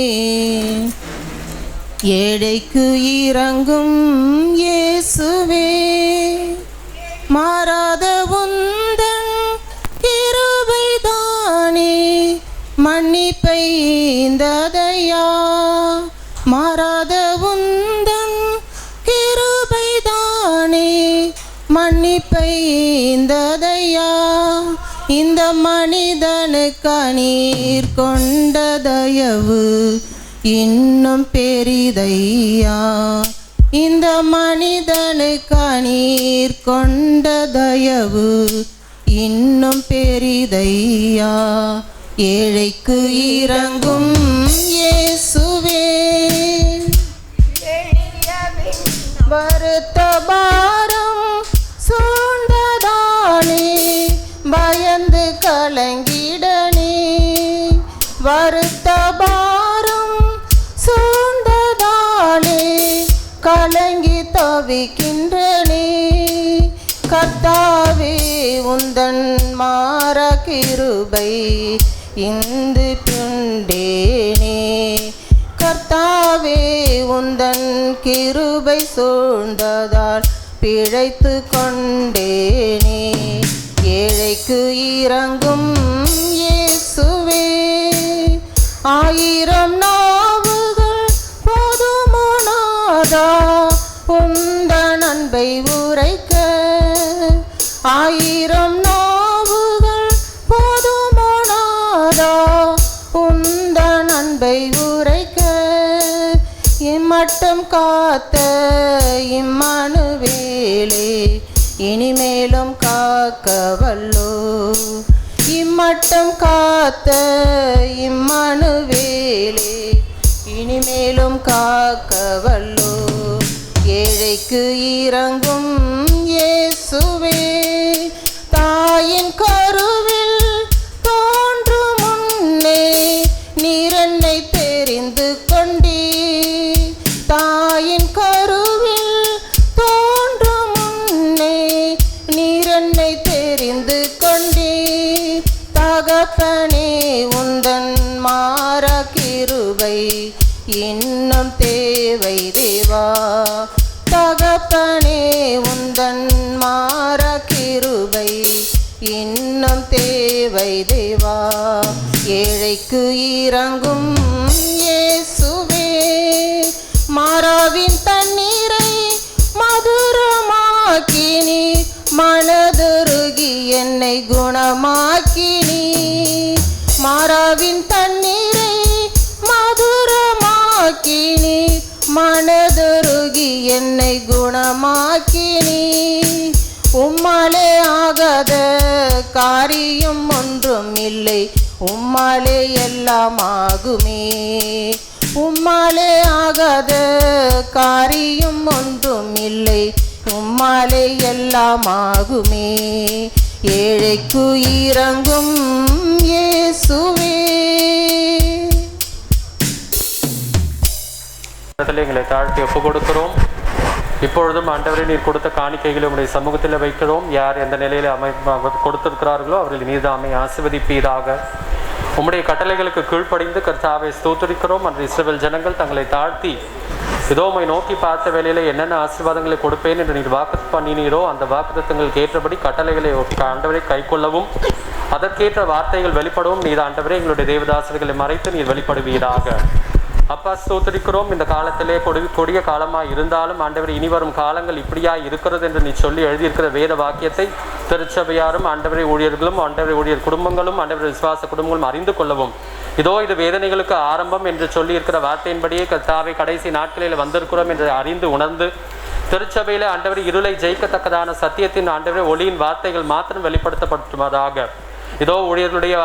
ஏழைக்கு இறங்கும் இயேசுவே, மாறாத உந்தன் கிருபைதானே மன்னிப்பை இந்ததையா. மாறாத உந்தன் கிருபைதானே மன்னிப்பை இந்ததையா. இந்த மனிதனுக்கு நீர் கொண்ட தயவு இன்னும் பெரிதையா. இந்த மனிதனுக்கு நீர் கொண்ட தயவு இன்னும் பெரிதையா. ஏழைக்கு இறங்கும் இயேசுவே, வருத்த பாரம் சூழ்ந்ததானே பயந்து கலங்கிடனே. வருத்த பாரம் சூழ்ந்ததானே கலங்கி தவிக்கின்றனே. கர்த்தாவே உந்தன் மாற கிருபை இந்து புண்டேனே. கர்த்தாவே உந்தன் கிருபை சூழ்ந்ததால் பிழைத்து கொண்டேனே. ஏழைக்கு இறங்கும் இயேசுவே, ஆயிரம் நாவுகள் போதுமானாதா உந்தன் அன்பை உரைக்க. ஆயிரம் நாவுகள் போதுமானாதா உந்தன் அன்பை உரைக்க. இம்மட்டம் காத்த இம்மானுவேலே இனிமேலும் காக்க வல்லோ. இம்மட்டம் காத்த இம்மானுவேலே இனிமேலும் காக்க வல்லோ. ஏழைக்கு இறங்கும் இயேசுவே, தாயின் கருவில் தோன்றும் முன்னே நீர் என்னை தெரிந்து கொண்டீ. தாயின் கருவில் தோன்றும் முன்னே நீர் என்னை தெரிந்து கொண்டீ. தகப்பனே உந்தன் மாற கிருபை இன்னும் தேவை தேவா. தகப்பனே உந்தன் மாற கிருபை இன்னும் தேவை தேவா. ஏழைக்கு இறங்கும் இயேசுவே, மாறாவின் தண்ணீரை மதுரமாக்கினி. மனதுருகி என்னை குணமாக்கினி. மாறாவின் தண்ணீரை மதுரமாக்கினி. மனதுருகி என்னை குணமாக்கினி. உம்மாலே ஆகாத காரியம் ஒன்றும் இல்லை, உம்மாலே எல்லாம் ஆகுமே. உம்மாலே ஆகாத காரியம் ஒன்றும் இல்லை, உம்மாலே எல்லாம் ஆகுமே. ஏழைக்கு இறங்கும் இயேசுவே. எங்களை தாழ்த்தி ஒப்பு கொடுக்கிறோம். இப்பொழுதும் ஆண்டவரே நீர் கொடுத்த காணிக்கைகளை உடைய சமூகத்தில் வைக்கிறோம். யார் எந்த நிலையில் கொடுத்திருக்கிறார்களோ அவர்கள் நீதாமை ஆசீர்வதிப்பீராக. உம்முடைய கட்டளைகளுக்கு கீழ்ப்படிந்து கர்த்தாவை ஸ்தோத்திரிக்கிறோம். அன்று இஸ்ரவேல் ஜனங்கள் தங்களை தாழ்த்தி இதோ உம்மை நோக்கி பார்த்த வேளையில் என்னென்ன ஆசீர்வாதங்களை கொடுப்பேன் என்று நீர் வாக்கு பண்ணினீரோ அந்த வாக்குத்தத்தங்களுக்கு ஏற்றபடி கட்டளைகளை ஆண்டவரை கை கொள்ளவும் அதற்கேற்ற வார்த்தைகள் வெளிப்படவும் நீர் ஆண்டவரே எங்களுடைய தேவதாசர்களை மறைத்து நீர் வெளிப்படுவீராக. அப்பா ஸ்தோத்திரிக்கிறோம். இந்த காலத்திலே கொடிய காலமாக இருந்தாலும் ஆண்டவர் இனி வரும் காலங்கள் இப்படியா இருக்கிறது என்று நீ சொல்லி எழுதியிருக்கிற வேத வாக்கியத்தை திருச்சபையாரும் ஆண்டவரை ஊழியர்களும் ஆண்டவரை ஊழியர் குடும்பங்களும் ஆண்டவரை விசுவாச குடும்பங்களும் அறிந்து கொள்ளவும் இதோ இது வேதனைகளுக்கு ஆரம்பம் என்று சொல்லி இருக்கிற வார்த்தையின்படியே கர்த்தாவை கடைசி நாட்களில் வந்திருக்கிறோம் என்று அறிந்து உணர்ந்து திருச்சபையில் ஆண்டவர் இருளை ஜெயிக்கத்தக்கதான சத்தியத்தின் ஆண்டவரை ஒளியின் வார்த்தைகள் மாத்திரம் வெளிப்படுத்தப்படுவதாக. இதோ ஊழியர்களுடைய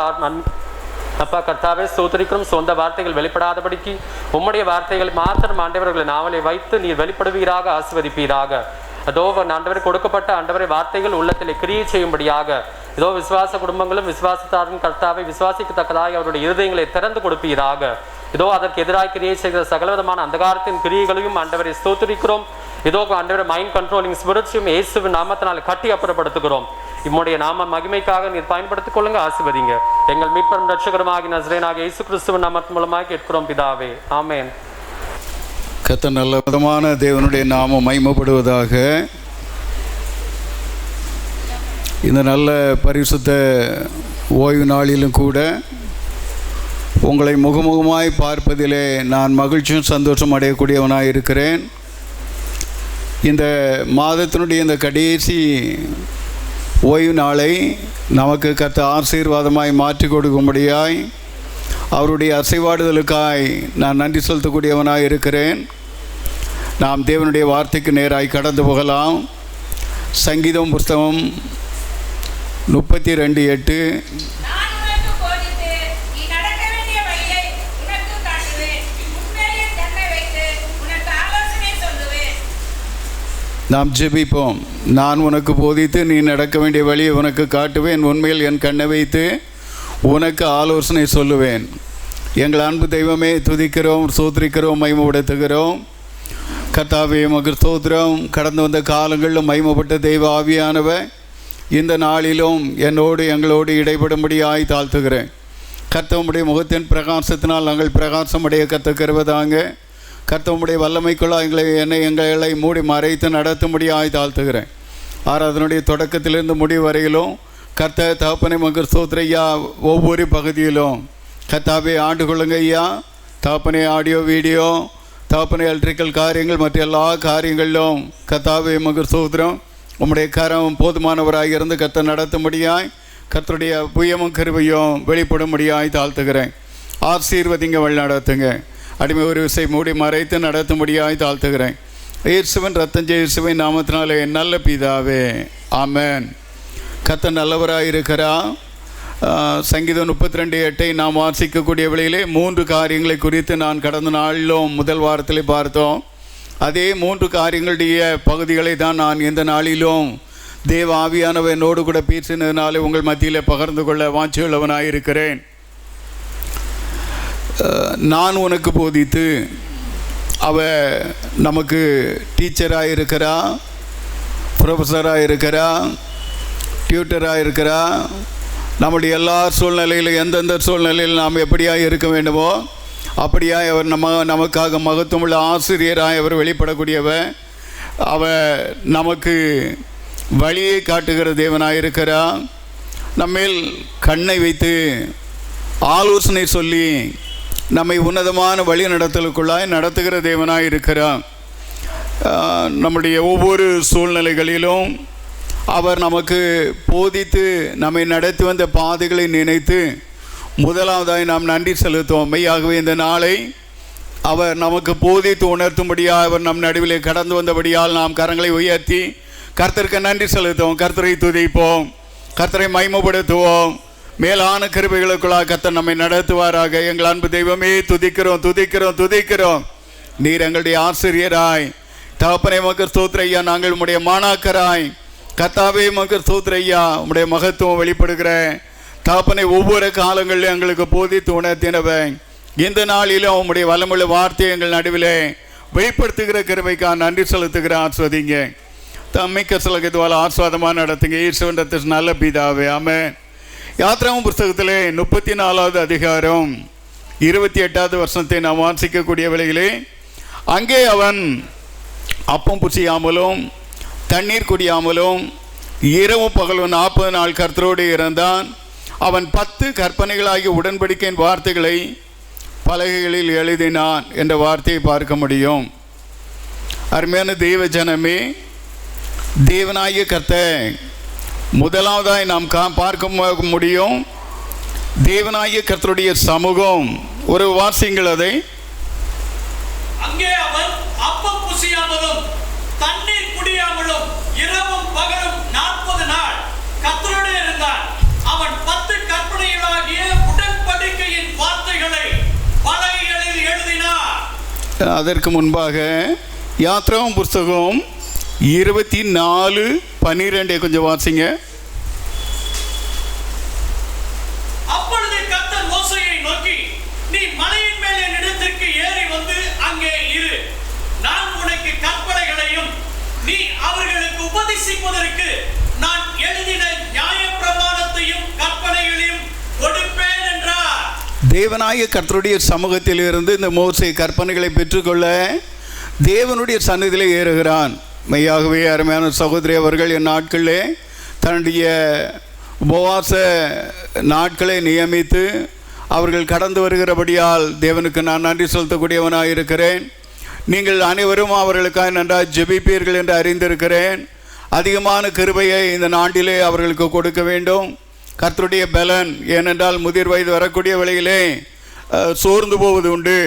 அப்பா கர்த்தாவே ஸ்தோத்திரிக்கிறோம். சொந்த வார்த்தைகள் வெளிப்படாதபடிக்கு உம்முடைய வார்த்தைகள் மாத்திரம் ஆண்டவர்களை நாவலை வைத்து நீர் வெளிப்படுவீராக, ஆசீர்வதிப்பீராக. அதோ ஆண்டவரை கொடுக்கப்பட்ட ஆண்டவரை வார்த்தைகள் உள்ளத்திலே கிரியை செய்யும்படியாக இதோ விசுவாச குடும்பங்களும் விசுவாசத்தாரும் கர்த்தாவை விசுவாசிக்கத்தக்கதாக அவருடைய இருதயங்களை திறந்து கொடுப்பீராக. இதோ அதற்கு எதிராக கிரியை செய்கிற சகலவிதமான அந்தகாரத்தின் கிரியைகளையும் ஆண்டவரை ஸ்தோத்திரிக்கிறோம். இதோ ஆண்டவரை மைண்ட் கண்ட்ரோலிங் ஸ்பிரிட்ஸையும் இயேசுவின் நாமத்தினால் கட்டி அப்புறப்படுத்துகிறோம். இம்முடைய நாம மகிமைக்காக நீர் பயன்படுத்திக் கொள்ளுங்க, ஆசீர்வதிங்க. எங்கள் மீட்பரும் ரட்சகருமாகி நசரேயனாகிய இயேசு கிறிஸ்துவின் நாமத்தின் மூலமாக கேட்கிறோம் பிதாவே, ஆமென். கர்த்தர் நல்ல விதமான தேவனுடைய நாமம் மகிமைப்படுவதாக. இந்த நல்ல பரிசுத்த ஓய்வு நாளிலும் கூட உங்களை முகமுகமாய் பார்ப்பதிலே நான் மகிழ்ச்சியும் சந்தோஷம் அடையக்கூடியவனாக இருக்கிறேன். இந்த மாதத்தினுடைய இந்த கடைசி ஓய்வு நாளை நமக்கு கர்த்தர் ஆசீர்வாதமாய் மாற்றி கொடுக்கும்படியாய் அவருடைய அசைவாடுதலுக்காய் நான் நன்றி செலுத்தக்கூடியவனாய் இருக்கிறேன். நாம் தேவனுடைய வார்த்தைக்கு நேராய் கடந்து போகலாம். சங்கீதம் புஸ்தகம் 32:8. நாம் ஜெபிப்போம். நான் உனக்கு போதித்து நீ நடக்க வேண்டிய வழியை உனக்கு காட்டுவேன், உண்மையில் என் கண்ணை வைத்து உனக்கு ஆலோசனை சொல்லுவேன். எங்கள் அன்பு தெய்வமே, துதிக்கிறோம், ஸ்தோத்திரிக்கிறோம், மகிமைப்படுத்துகிறோம். கர்த்தாவே உமக்கு ஸ்தோத்திரம். கடந்து வந்த காலங்களிலும் மகிமைப்பட்ட தெய்வ ஆவியானவர் இந்த நாளிலும் என்னோடு எங்களோடு இடைபடும்படியாய் தாழ்த்துகிறேன். கர்த்தருடைய முகத்தின் பிரகாசத்தினால் நாங்கள் பிரகாசமடைய கற்றுக்கிறவதாங்க. கர்த்தருடைய வல்லமைக்குள்ளாக எங்களை மூடி மறைத்து நடத்தும்படியாய் தாழ்த்துகிறேன். ஆராதனுடைய தொடக்கத்திலிருந்து முடிவு வரையிலும் கர்த்தர் தகப்பனை மகர் ஸ்தோத்திரையா ஒவ்வொரு பகுதியிலும் கர்த்தாவே ஆண்டு கொள்ளுங்க ஐயா. தகப்பனை ஆடியோ வீடியோ தகப்பனை எலக்ட்ரிக்கல் காரியங்கள் மற்ற எல்லா காரியங்களிலும் கர்த்தாவே மகர் ஸ்தோத்திரம் உம்முடைய கரம் போதுமானவராக இருந்து கர்த்தர் நடத்தும்படியாய் கர்த்தருடைய புயமும் கருவையும் வெளிப்படும்படியாய் தாழ்த்துகிறேன். ஆசீர்வதிங்க, வழி நடத்துங்க. அடிமை ஒரு விசை மூடி மறைத்து நடத்தும்படியாய் தாழ்த்துகிறேன். இயேசுவின் ரத்தம் இயேசுவின் நாமத்தினாலே நல்ல பிதாவே, ஆமென். கர்த்தர் நல்லவராக இருக்கிறா. சங்கீதம் 32:8 நாம் வாசிக்கக்கூடிய வேளையிலே 3 காரியங்களை குறித்து நான் கடந்த நாளிலும் முதல் வாரத்திலே பார்த்தோம். அதே 3 காரியங்களுடைய பகுதிகளை தான் நான் இந்த நாளிலும் தேவ ஆவியானவர் என்னோடு கூட பேசினதுனாலே உங்கள் மத்தியில் பகிர்ந்து கொள்ள வாஞ்சியுள்ளவனாக இருக்கிறேன். நான் உனக்கு போதித்து அவ நமக்கு டீச்சராக இருக்கிறா, ப்ரொஃபஸராக இருக்கிறா, டியூட்டராக இருக்கிறா. நம்முடைய எல்லா சூழ்நிலையிலும் எந்தெந்த சூழ்நிலையில் நாம் எப்படியாக இருக்க வேண்டுமோ அப்படியாய் அவர் நமக்காக மகத்துவமுள்ள ஆசிரியராக அவர் வெளிப்படக்கூடியவர். அவர் நமக்கு வழியை காட்டுகிற தேவனாக இருக்கிறார். நம்மேல் கண்ணை வைத்து ஆலோசனை சொல்லி நம்மை உன்னதமான வழி நடத்தலுக்குள்ளாய் நடத்துகிற தேவனாக இருக்கிறார். நம்முடைய ஒவ்வொரு சூழ்நிலைகளிலும் அவர் நமக்கு போதித்து நம்மை நடத்தி வந்த பாதைகளை நினைத்து முதலாவதாய் நாம் நன்றி செலுத்துவோம். மெய்யாகவே இந்த நாளை அவர் நமக்கு போதித்து உணர்த்தும்படியாக அவர் நம் நடுவிலே கடந்து வந்தபடியால் நாம் கரங்களை உயர்த்தி கர்த்தருக்கு நன்றி செலுத்துவோம். கர்த்தரை துதிப்போம், கர்த்தரை மகிமைப்படுத்துவோம். மேலான கிருபைகளுக்குள்ளாக கர்த்தர் நம்மை நடத்துவாராக. எங்கள் அன்பு தெய்வமே, துதிக்கிறோம் துதிக்கிறோம் துதிக்கிறோம். நீர் எங்களுடைய ஆசிரியராய் தகப்பனே மகர் ஸ்தோத்திர ஐயா. நாங்கள் உம்முடைய மாணாக்கராய் கர்த்தாவே மகர் ஸ்தோத்திர ஐயா, உம்முடைய மகத்துவம் வெளிப்படுகிற தகப்பனை ஒவ்வொரு காலங்களிலும் எங்களுக்கு போதித்து உணர்த்தினவன் இந்த நாளிலும் உம்முடைய வல்லமுள்ள வார்த்தையை எங்கள் நடுவிலே வெளிப்படுத்துகிற கிருபைக்காக நன்றி செலுத்துகிற ஆஸ்வதிங்க. தம்மிக்க சிலகத்துவால் ஆஸ்வாதமாக நடத்துங்க. ஈஸ்வரத்து நல்ல பிதாவே, ஆமென். யாத்ராவும் புஸ்தகத்திலே 34வது அதிகாரம் 28வது வசனத்தை நாம் வாசிக்கக்கூடிய வேளையிலே, அங்கே அவன் அப்பம் புசியாமலும் தண்ணீர் குடியாமலும் இரவும் பகலும் 40 நாள் கர்த்தரோடு இருந்தான். அவன் 10 கற்பனைகளாகிய உடன்படிக்கையின் வார்த்தைகளை பலகைகளில் எழுதினான் என்ற வார்த்தையை பார்க்க முடியும். அருமையான தெய்வ ஜனமே, தேவனாகிய கர்த்தர் முதலாவதாய் நாம் பார்க்க முடியும். தேவனாகிய கர்த்தருடைய சமூகம். ஒரு வாசிங்கள் அதை. அங்கே அவன் அப்பம் புசியாமலும் தண்ணீர் குடியாமலும் இரவும் பகலும் 40 நாள் கர்த்தரோடு இருந்தான். அவன் 10 கற்பனைகளாகிய உடன்படிக்கையின் வார்த்தைகளை பலகைகளில் எழுதினான். அதற்கு முன்பாக யாத்ராவும் புஸ்தகம் 24:12 கொஞ்சம் வாசிங்க. அப்பொழுது கர்த்தர் மோசேயை நோக்கி, நீ மலையின் மேல் என் இடத்திற்கு ஏறி வந்து அங்கே இரு. நான் உனக்கு கற்பனைகளையும் நீ அவர்களுக்கு உபதேசிப்பதற்கு நான் எழுதின நியாயப்பிரமாணத்தையும் கற்பனைகளையும் கொடுப்பேன் என்றார். தேவனாகிய கர்த்தருடைய சமூகத்தில் இருந்து இந்த மோசே கற்பனைகளை பெற்றுக்கொள்ள தேவனுடைய சன்னதியிலே ஏறுகிறான். மெய்யாகவே அருமையான சகோதரி அவர்கள் என் நாட்களிலே தன்னுடைய உபவாச நாட்களை நியமித்து அவர்கள் கடந்து வருகிறபடியால் தேவனுக்கு நான் நன்றி செலுத்தக்கூடியவனாக இருக்கிறேன். நீங்கள் அனைவரும் அவர்களுக்காக நன்றாக ஜெபிப்பீர்கள் என்று அறிந்திருக்கிறேன். அதிகமான கிருபையை இந்த நாட்டிலே அவர்களுக்கு கொடுக்க வேண்டும். கர்த்தருடைய பலன், ஏனென்றால் முதிர் வயது வரக்கூடிய வேளையிலே சோர்ந்து போவது உண்டு.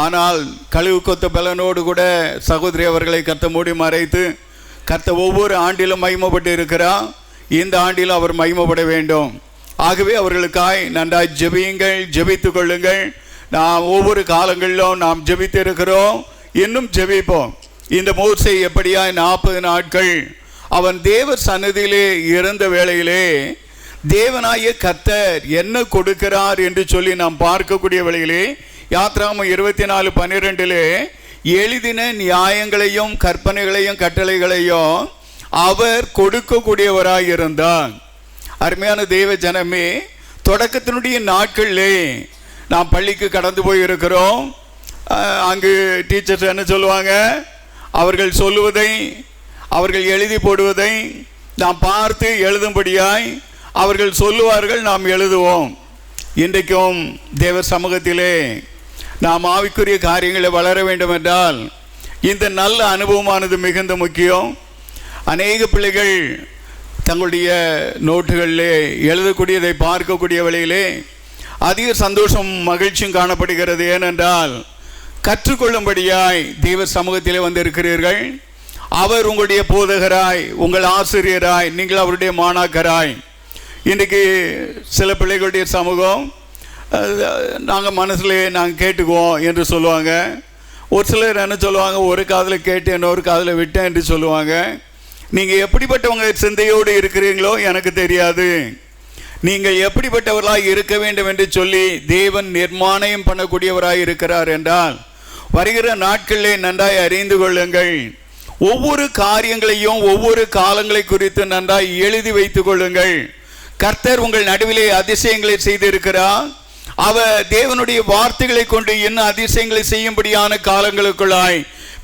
ஆனால் கழிவு கொத்த பலனோடு கூட சகோதரி அவர்களை கர்த்த மூடி மறைத்து கர்த்த ஒவ்வொரு ஆண்டிலும் மகிமைப்பட்டு இருக்கிறார். இந்த ஆண்டிலும் அவர் மகிமைப்பட வேண்டும். ஆகவே அவர்களுக்காய் நன்றாய் ஜெபியுங்கள், ஜெபித்து கொள்ளுங்கள். நாம் ஒவ்வொரு காலங்களிலும் நாம் ஜெபித்து இருக்கிறோம், இன்னும் ஜெபிப்போம். இந்த மோசே எப்படியாய் 40 நாட்கள் அவன் தேவ சன்னதியிலே இருந்த வேளையிலே தேவனாகிய கர்த்தர் என்ன கொடுக்கிறார் என்று சொல்லி நாம் பார்க்கக்கூடிய வேளையிலே யாத்ராகமம் 24:12 எழுதின நியாயங்களையும் கற்பனைகளையும் கட்டளைகளையும் அவர் கொடுக்கக்கூடியவராய் இருந்தார். அருமையான தெய்வ ஜனமே, தொடக்கத்தினுடைய நாட்களிலே நாம் பள்ளிக்கு கடந்து போயிருக்கிறோம். அங்கு டீச்சர்ஸ் என்ன சொல்லுவாங்க, அவர்கள் சொல்லுவதை அவர்கள் எழுதி போடுவதை நாம் பார்த்து எழுதும்படியாய் அவர்கள் சொல்லுவார்கள், நாம் எழுதுவோம். இன்றைக்கும் தேவ சமூகத்திலே நாம் ஆவிக்குரிய காரியங்களை வளர வேண்டும் என்றால் இந்த நல்ல அனுபவமானது மிகுந்த முக்கியம். அநேக பிள்ளைகள் தங்களுடைய நோட்டுகளிலே எழுதக்கூடியதை பார்க்கக்கூடிய வேளையிலே அதிக சந்தோஷம் மகிழ்ச்சியும் காணப்படுகிறது. ஏனென்றால் கற்றுக்கொள்ளும்படியாய் தெய்வ சமூகத்திலே வந்திருக்கிறீர்கள். அவர் உங்களுடைய போதகராய், உங்கள் ஆசிரியராய், நீங்கள் அவருடைய மாணாக்கராய். இன்றைக்கு சில பிள்ளைகளுடைய சமூகம் நாங்கள் மனசுலே நாங்கள் கேட்டுக்குவோம் என்று சொல்லுவாங்க. ஒரு சிலர் என்ன சொல்லுவாங்க, ஒரு காதில் கேட்டு இன்னொரு காதில் விட்டேன் என்று சொல்லுவாங்க. நீங்கள் எப்படிப்பட்டவங்க சிந்தையோடு இருக்கிறீங்களோ எனக்கு தெரியாது. நீங்கள் எப்படிப்பட்டவர்களாக இருக்க வேண்டும் என்று சொல்லி தேவன் நிர்மாணம் பண்ணக்கூடியவராய் இருக்கிறார் என்றால் வருகிற நாட்களிலே நன்றாய் அறிந்து கொள்ளுங்கள். ஒவ்வொரு காரியங்களையும் ஒவ்வொரு காலங்களை குறித்து நன்றாய் எழுதி வைத்துக் கொள்ளுங்கள். கர்த்தர் உங்கள் நடுவிலே அதிசயங்களை செய்திருக்கிறார். அவர் தேவனுடைய வார்த்தைகளை கொண்டு என்ன அதிசயங்களை செய்யும்படியான காலங்களுக்குள்ளாய்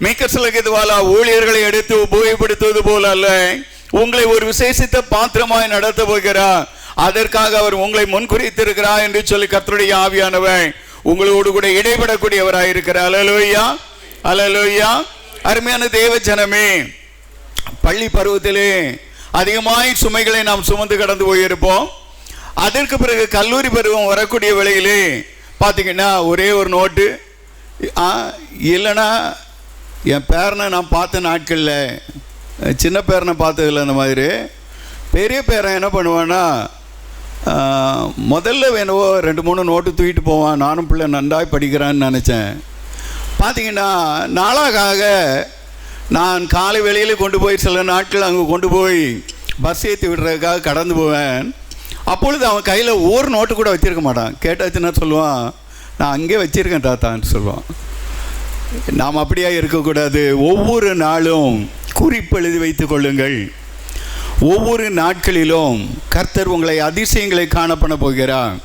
மிக்க சிலகதுவாலா ஊழியர்களை எடுத்து உபயோகப்படுத்துவது போல அல்ல, உங்களை ஒரு விசேஷித்த பாத்திரமாய் நடத்த போகிறார். அதற்காக அவர் உங்களை முன்குறித்திருக்கிறார் என்று சொல்லி கர்த்தருடைய ஆவியானவர் உங்களோடு கூட இடைபடக்கூடியவராய் இருக்கிறார். அல்லேலூயா, அல்லேலூயா. அருமையான தேவ ஜனமே, பள்ளி பருவத்திலே அதிகமாய் சுமைகளை நாம் சுமந்து கடந்து போயிருப்போம். அதற்கு பிறகு கல்லூரி பருவம் வரக்கூடிய வேளையிலே பார்த்தீங்கன்னா ஒரே ஒரு நோட்டு, இல்லைன்னா என் பேரனை நான் பார்த்த நாட்களில், சின்ன பேரனை பார்த்ததில்ல, அந்த மாதிரி பெரிய பேரன் என்ன பண்ணுவான்னா முதல்ல வேணுவோ 2-3 நோட்டு தூக்கிட்டு போவான். நானும் பிள்ளை நன்றாய் படிக்கிறான்னு நினச்சேன். பார்த்தீங்கன்னா நாளாக நான் காலை வேளையில் கொண்டு போய் சில நாட்கள் அங்கே கொண்டு போய் பஸ் ஏற்றி விடுறதுக்காக கடந்து போவேன். அப்பொழுது அவன் கையில் ஒரு நோட்டு கூட வச்சுருக்க மாட்டான். கேட்டாச்சுன்னா சொல்லுவான், நான் அங்கே வச்சுருக்கேன் தாத்தான்னு சொல்லுவான். நாம் அப்படியா இருக்கக்கூடாது. ஒவ்வொரு நாளும் குறிப்பெழுதி வைத்து கொள்ளுங்கள். ஒவ்வொரு நாட்களிலும் கர்த்தர் உங்களை அதிசயங்களை காணப்பட போகிறார்.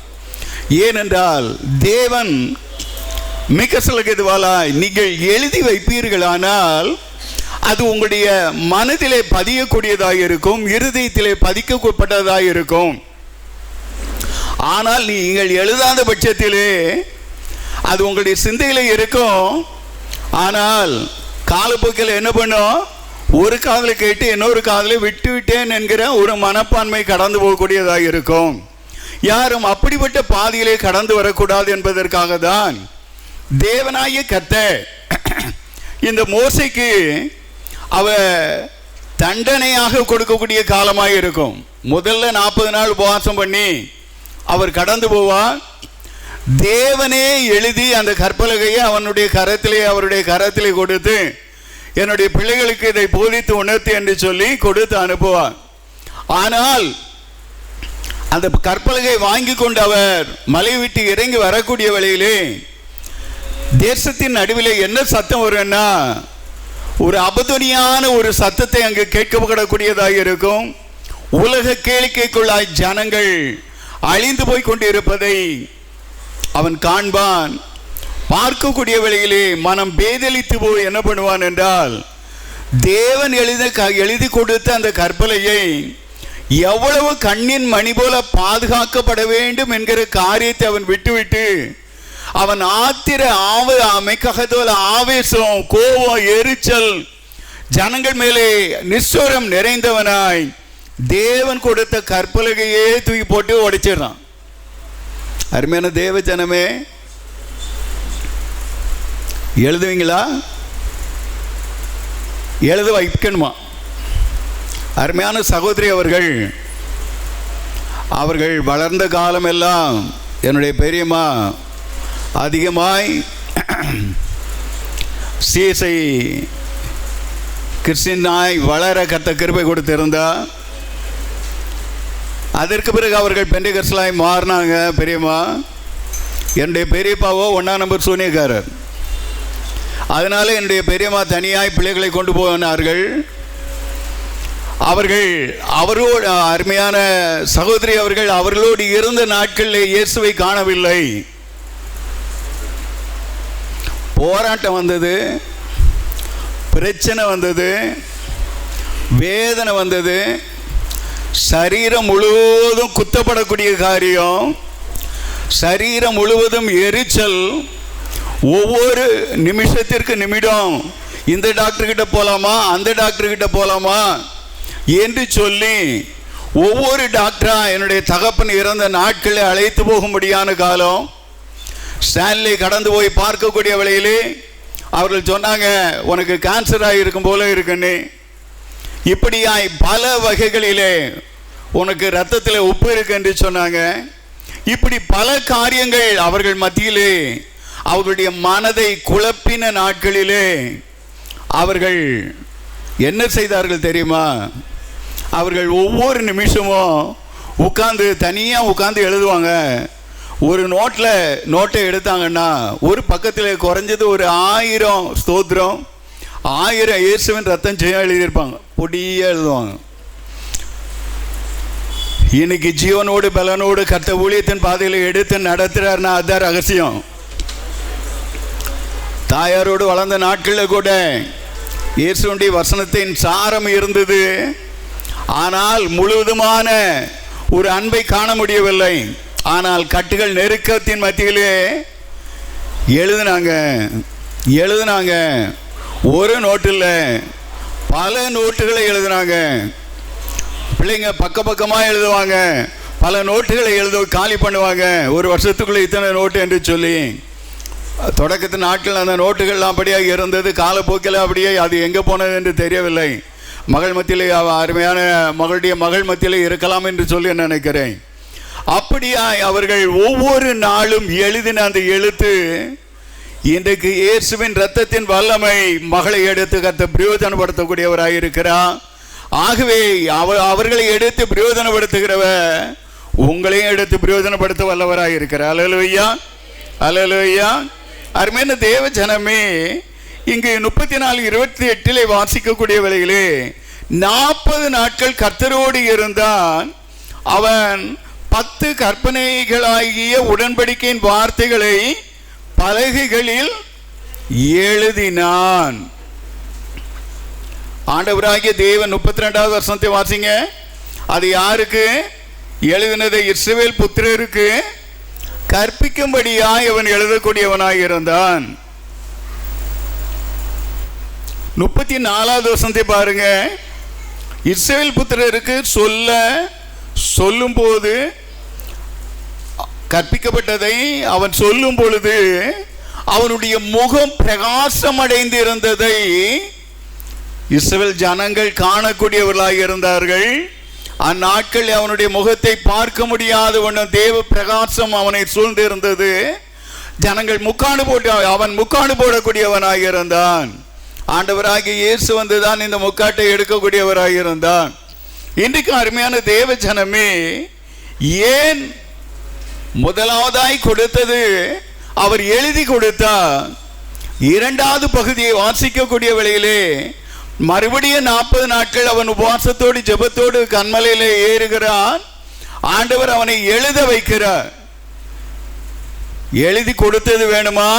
ஏனென்றால் தேவன் மிக சிலகுதுவாலாய் நீங்கள் எழுதி வைப்பீர்களானால் அது உங்களுடைய மனதிலே பதியக்கூடியதாக இருக்கும், இருதயத்திலே பதிக்கப்பட்டதாக இருக்கும். ஆனால் நீங்கள் எழுதாத பட்சத்திலே அது உங்களுடைய சிந்தையிலே இருக்கும். ஆனால் காலப்போக்கில் என்ன பண்ணும், ஒரு காதில் கேட்டு இன்னொரு காதில் விட்டு விட்டேன் என்கிற ஒரு மனப்பான்மை கடந்து போகக்கூடியதாக இருக்கும். யாரும் அப்படிப்பட்ட பாதையிலே கடந்து வரக்கூடாது என்பதற்காக தான் தேவனாகிய கர்த்தர் இந்த மோசேக்கு அவ தண்டனையாக கொடுக்கக்கூடிய காலமாக இருக்கும். முதல்ல 40 நாள் உபவாசம் பண்ணி அவர் கடந்து போவார். தேவனே எழுதி அந்த கற்பலகையை அவருடைய கரத்திலே கொடுத்து என்னுடைய பிள்ளைகளுக்கு இதை போதித்து உணர்த்து என்று சொல்லி கொடுத்து அனுப்புவார். ஆனால் அந்த கற்பலகை வாங்கி கொண்டு அவர் மலை விட்டு இறங்கி வரக்கூடிய வேளையிலே தேசத்தின் நடுவில் என்ன சத்தம் வரும்னா ஒரு அபதுனியான ஒரு சத்தத்தை அங்கு கேட்கப்படக்கூடியதாக இருக்கும். உலக கேளிக்கைக்குள்ளாய் ஜனங்கள் அழிந்து போய் கொண்டிருப்பதை அவன் காண்பான். பார்க்கக்கூடிய வேளையிலே மனம் பேதலித்து போய் என்ன பண்ணுவான் என்றால், தேவன் எழுதி கொடுத்த அந்த கற்பலையை எவ்வளவு கண்ணின் மணி போல பாதுகாக்கப்பட வேண்டும் என்கிற காரியத்தை அவன் விட்டுவிட்டு அவன் ஆத்திர ஆவேசம், கோபம், எரிச்சல், ஜனங்கள் மேலே நிஷ்டூரம் நிறைந்தவனாய் தேவன் கொடுத்த கற்பலகையே தூக்கி போட்டு உடைச்சிடறான். அருமையான தேவ ஜனமே, எழுதுவீங்களா? எழுத வைக்கணுமா? அருமையான சகோதரி அவர்கள் வளர்ந்த காலமெல்லாம் என்னுடைய பெரியம்மா அதிகமாய் சிஎஸ்ஐ கிறிஸ்டினாய் வளர கத்த கிருபை கொடுத்திருந்தா. அதற்கு பிறகு அவர்கள் பெண்டெகோஸ்தலாய் மாறினாங்க. பெரியம்மா, என்னுடைய பெரியப்பாவோ 1ஆம் நம்பர் சூனியக்காரர். அதனால என்னுடைய பெரியம்மா தனியாய் பிள்ளைகளை கொண்டு போனார்கள். அவரோடு அருமையான சகோதரி அவர்களோடு இருந்த நாட்களில் இயேசுவை காணவில்லை. போராட்டம் வந்தது, பிரச்சனை வந்தது, வேதனை வந்தது, சரீரம் முழுவதும் குத்தப்படக்கூடிய காரியம், சரீரம் முழுவதும் எரிச்சல், ஒவ்வொரு நிமிஷத்திற்கு நிமிடம் இந்த டாக்டர்கிட்ட போகலாமா அந்த டாக்டர்கிட்ட போகலாமா என்று சொல்லி ஒவ்வொரு டாக்டரா என்னுடைய தகப்பன் இறந்த நாட்களில் அழைத்து போகும்படியான காலம். ஸ்டான்லி கடந்து போய் பார்க்கக்கூடிய வேளையிலே அவர்கள் சொன்னாங்க, உனக்கு கேன்சர் ஆகியிருக்கும் போல இருக்குன்னு. இப்படியாய் பல வகைகளிலே உனக்கு இரத்தத்தில் உப்பு இருக்கு என்று சொன்னாங்க. இப்படி பல காரியங்கள் அவர்கள் மத்தியிலே அவர்களுடைய மனதை குழப்பின நாட்களிலே அவர்கள் என்ன செய்தார்கள் தெரியுமா? அவர்கள் ஒவ்வொரு நிமிஷமும் தனியாக உட்காந்து எழுதுவாங்க. ஒரு நோட்டை எடுத்தாங்கன்னா ஒரு பக்கத்தில் குறைஞ்சது ஒரு 1000 ஸ்தோத்திரம், 1000 இயேசுவின் ரத்தம் ஜெயம் எழுதியிருப்பாங்க. பொடியாக எழுதுவாங்க. இன்னைக்கு ஜீவனோடு பலனோடு கர்த்த ஊழியத்தின் பாதையில் எடுத்து நடத்துறாருன்னா அதுதான் ரகசியம். தாயாரோடு வளர்ந்த நாட்களில் கூட இயேசுடைய வசனத்தின் சாரம் இருந்தது. ஆனால் முழுவதுமான ஒரு அன்பை காண முடியவில்லை. ஆனால் கட்டுகள் நெருக்கத்தின் மத்தியிலே எழுதினாங்க. ஒரு நோட்டில் பல நோட்டுகளை எழுதினாங்க. பிள்ளைங்க பக்கமாக எழுதுவாங்க, பல நோட்டுகளை காலி பண்ணுவாங்க. ஒரு வருஷத்துக்குள்ளே இத்தனை நோட்டு என்று சொல்லி தொடக்கத்து நாட்கள் அந்த நோட்டுகள்லாம் அப்படியே இருந்தது. காலப்போக்கில் அப்படியே அது எங்கே போனது என்று தெரியவில்லை. மகள் மத்தியிலே அருமையான மகளுடைய மகள் மத்தியிலே இருக்கலாம் என்று சொல்லி நினைக்கிறேன். அப்படியாய் அவர்கள் ஒவ்வொரு நாளும் எழுதின அந்த எழுத்து இன்றைக்கு இயேசுவின் இரத்தத்தின் வல்லமை மகளை எடுத்து கர்த்தர் பிரயோஜனப்படுத்தக்கூடியவராயிருக்கிறார். ஆகவே அவர்களை எடுத்து பிரயோஜனப்படுத்துகிறவர் உங்களையும் எடுத்து பிரயோஜனப்படுத்த வல்லவராயிருக்கிறார். அல்லேலூயா, அல்லேலூயா. அருமையான தேவ ஜனமே, இங்கு 34:28 வாசிக்கக்கூடிய வேளையிலே 40 நாட்கள் கர்த்தரோடு இருந்தான். அவன் 10 கற்பனைகளாகிய உடன்படிக்கையின் வார்த்தைகளை பலகைகளில் எழுதினான். ஆண்டவராகிய தேவன் 32வது வசனத்தை வாசிங்க. அது யாருக்கு எழுதினதை? இஸ்ரவேல் புத்திரருக்கு கற்பிக்கும்படியாய் அவன் எழுதக்கூடியவனாய் இருந்தான். 34வது வசனத்தை பாருங்க. இஸ்ரவேல் புத்திரருக்கு சொல்லும் போது கற்பிக்கப்பட்டதை அவன் சொல்லும் பொழுது அவனுடைய முகம் பிரகாசம் அடைந்து இருந்ததை இஸ்ரவேல் ஜனங்கள் காணக்கூடியவர்களாக இருந்தார்கள். அந்நாட்கள் அவனுடைய முகத்தை பார்க்க முடியாத ஒன்றும் தேவ பிரகாசம் அவனை சூழ்ந்து இருந்தது. ஜனங்கள் அவன் முக்காடு போடக்கூடியவனாக இருந்தான். ஆண்டவராகிய இயேசு வந்துதான் இந்த முக்காட்டை எடுக்கக்கூடியவராக இருந்தான். இன்றைக்கு அருமையான தேவ ஜனமே, ஏன் முதலாவதாய் கொடுத்தது அவர் எழுதி கொடுத்தார். இரண்டாவது பகுதியை வாசிக்கக்கூடிய வேளையிலே மறுபடியும் 40 நாட்கள் அவன் உபவாசத்தோடு ஜெபத்தோடு கன்மலையிலே ஏறுகிறான். ஆண்டவர் அவனை எழுத வைக்கிறார். எழுதி கொடுத்தது வேணுமா?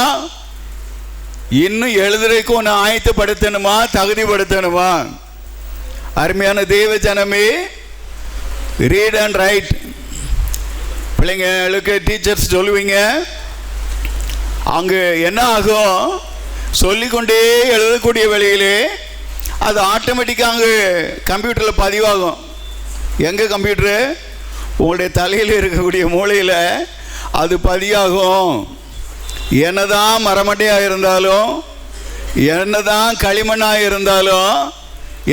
இன்னும் எழுதுறதுக்கு ஒன்று ஆயத்தப்படுத்தணுமா, தகுதிப்படுத்தணுமா? அருமையான தேவ ஜனமே, ரீட் அண்ட் ரைட். பிள்ளைங்களுக்கு டீச்சர்ஸ் சொல்லுவீங்க, அங்கே என்ன ஆகும்? சொல்லிக்கொண்டே எழுதக்கூடிய வேளையிலே அது ஆட்டோமேட்டிக்காக அங்கே கம்ப்யூட்டரில் பதிவாகும். எங்கே கம்ப்யூட்டரு? உங்களுடைய தலையில் இருக்கக்கூடிய மூளையில் அது பதியாகும். என்னதான் மரமட்டையாக இருந்தாலும், என்னதான் களிமண்ணாக இருந்தாலும்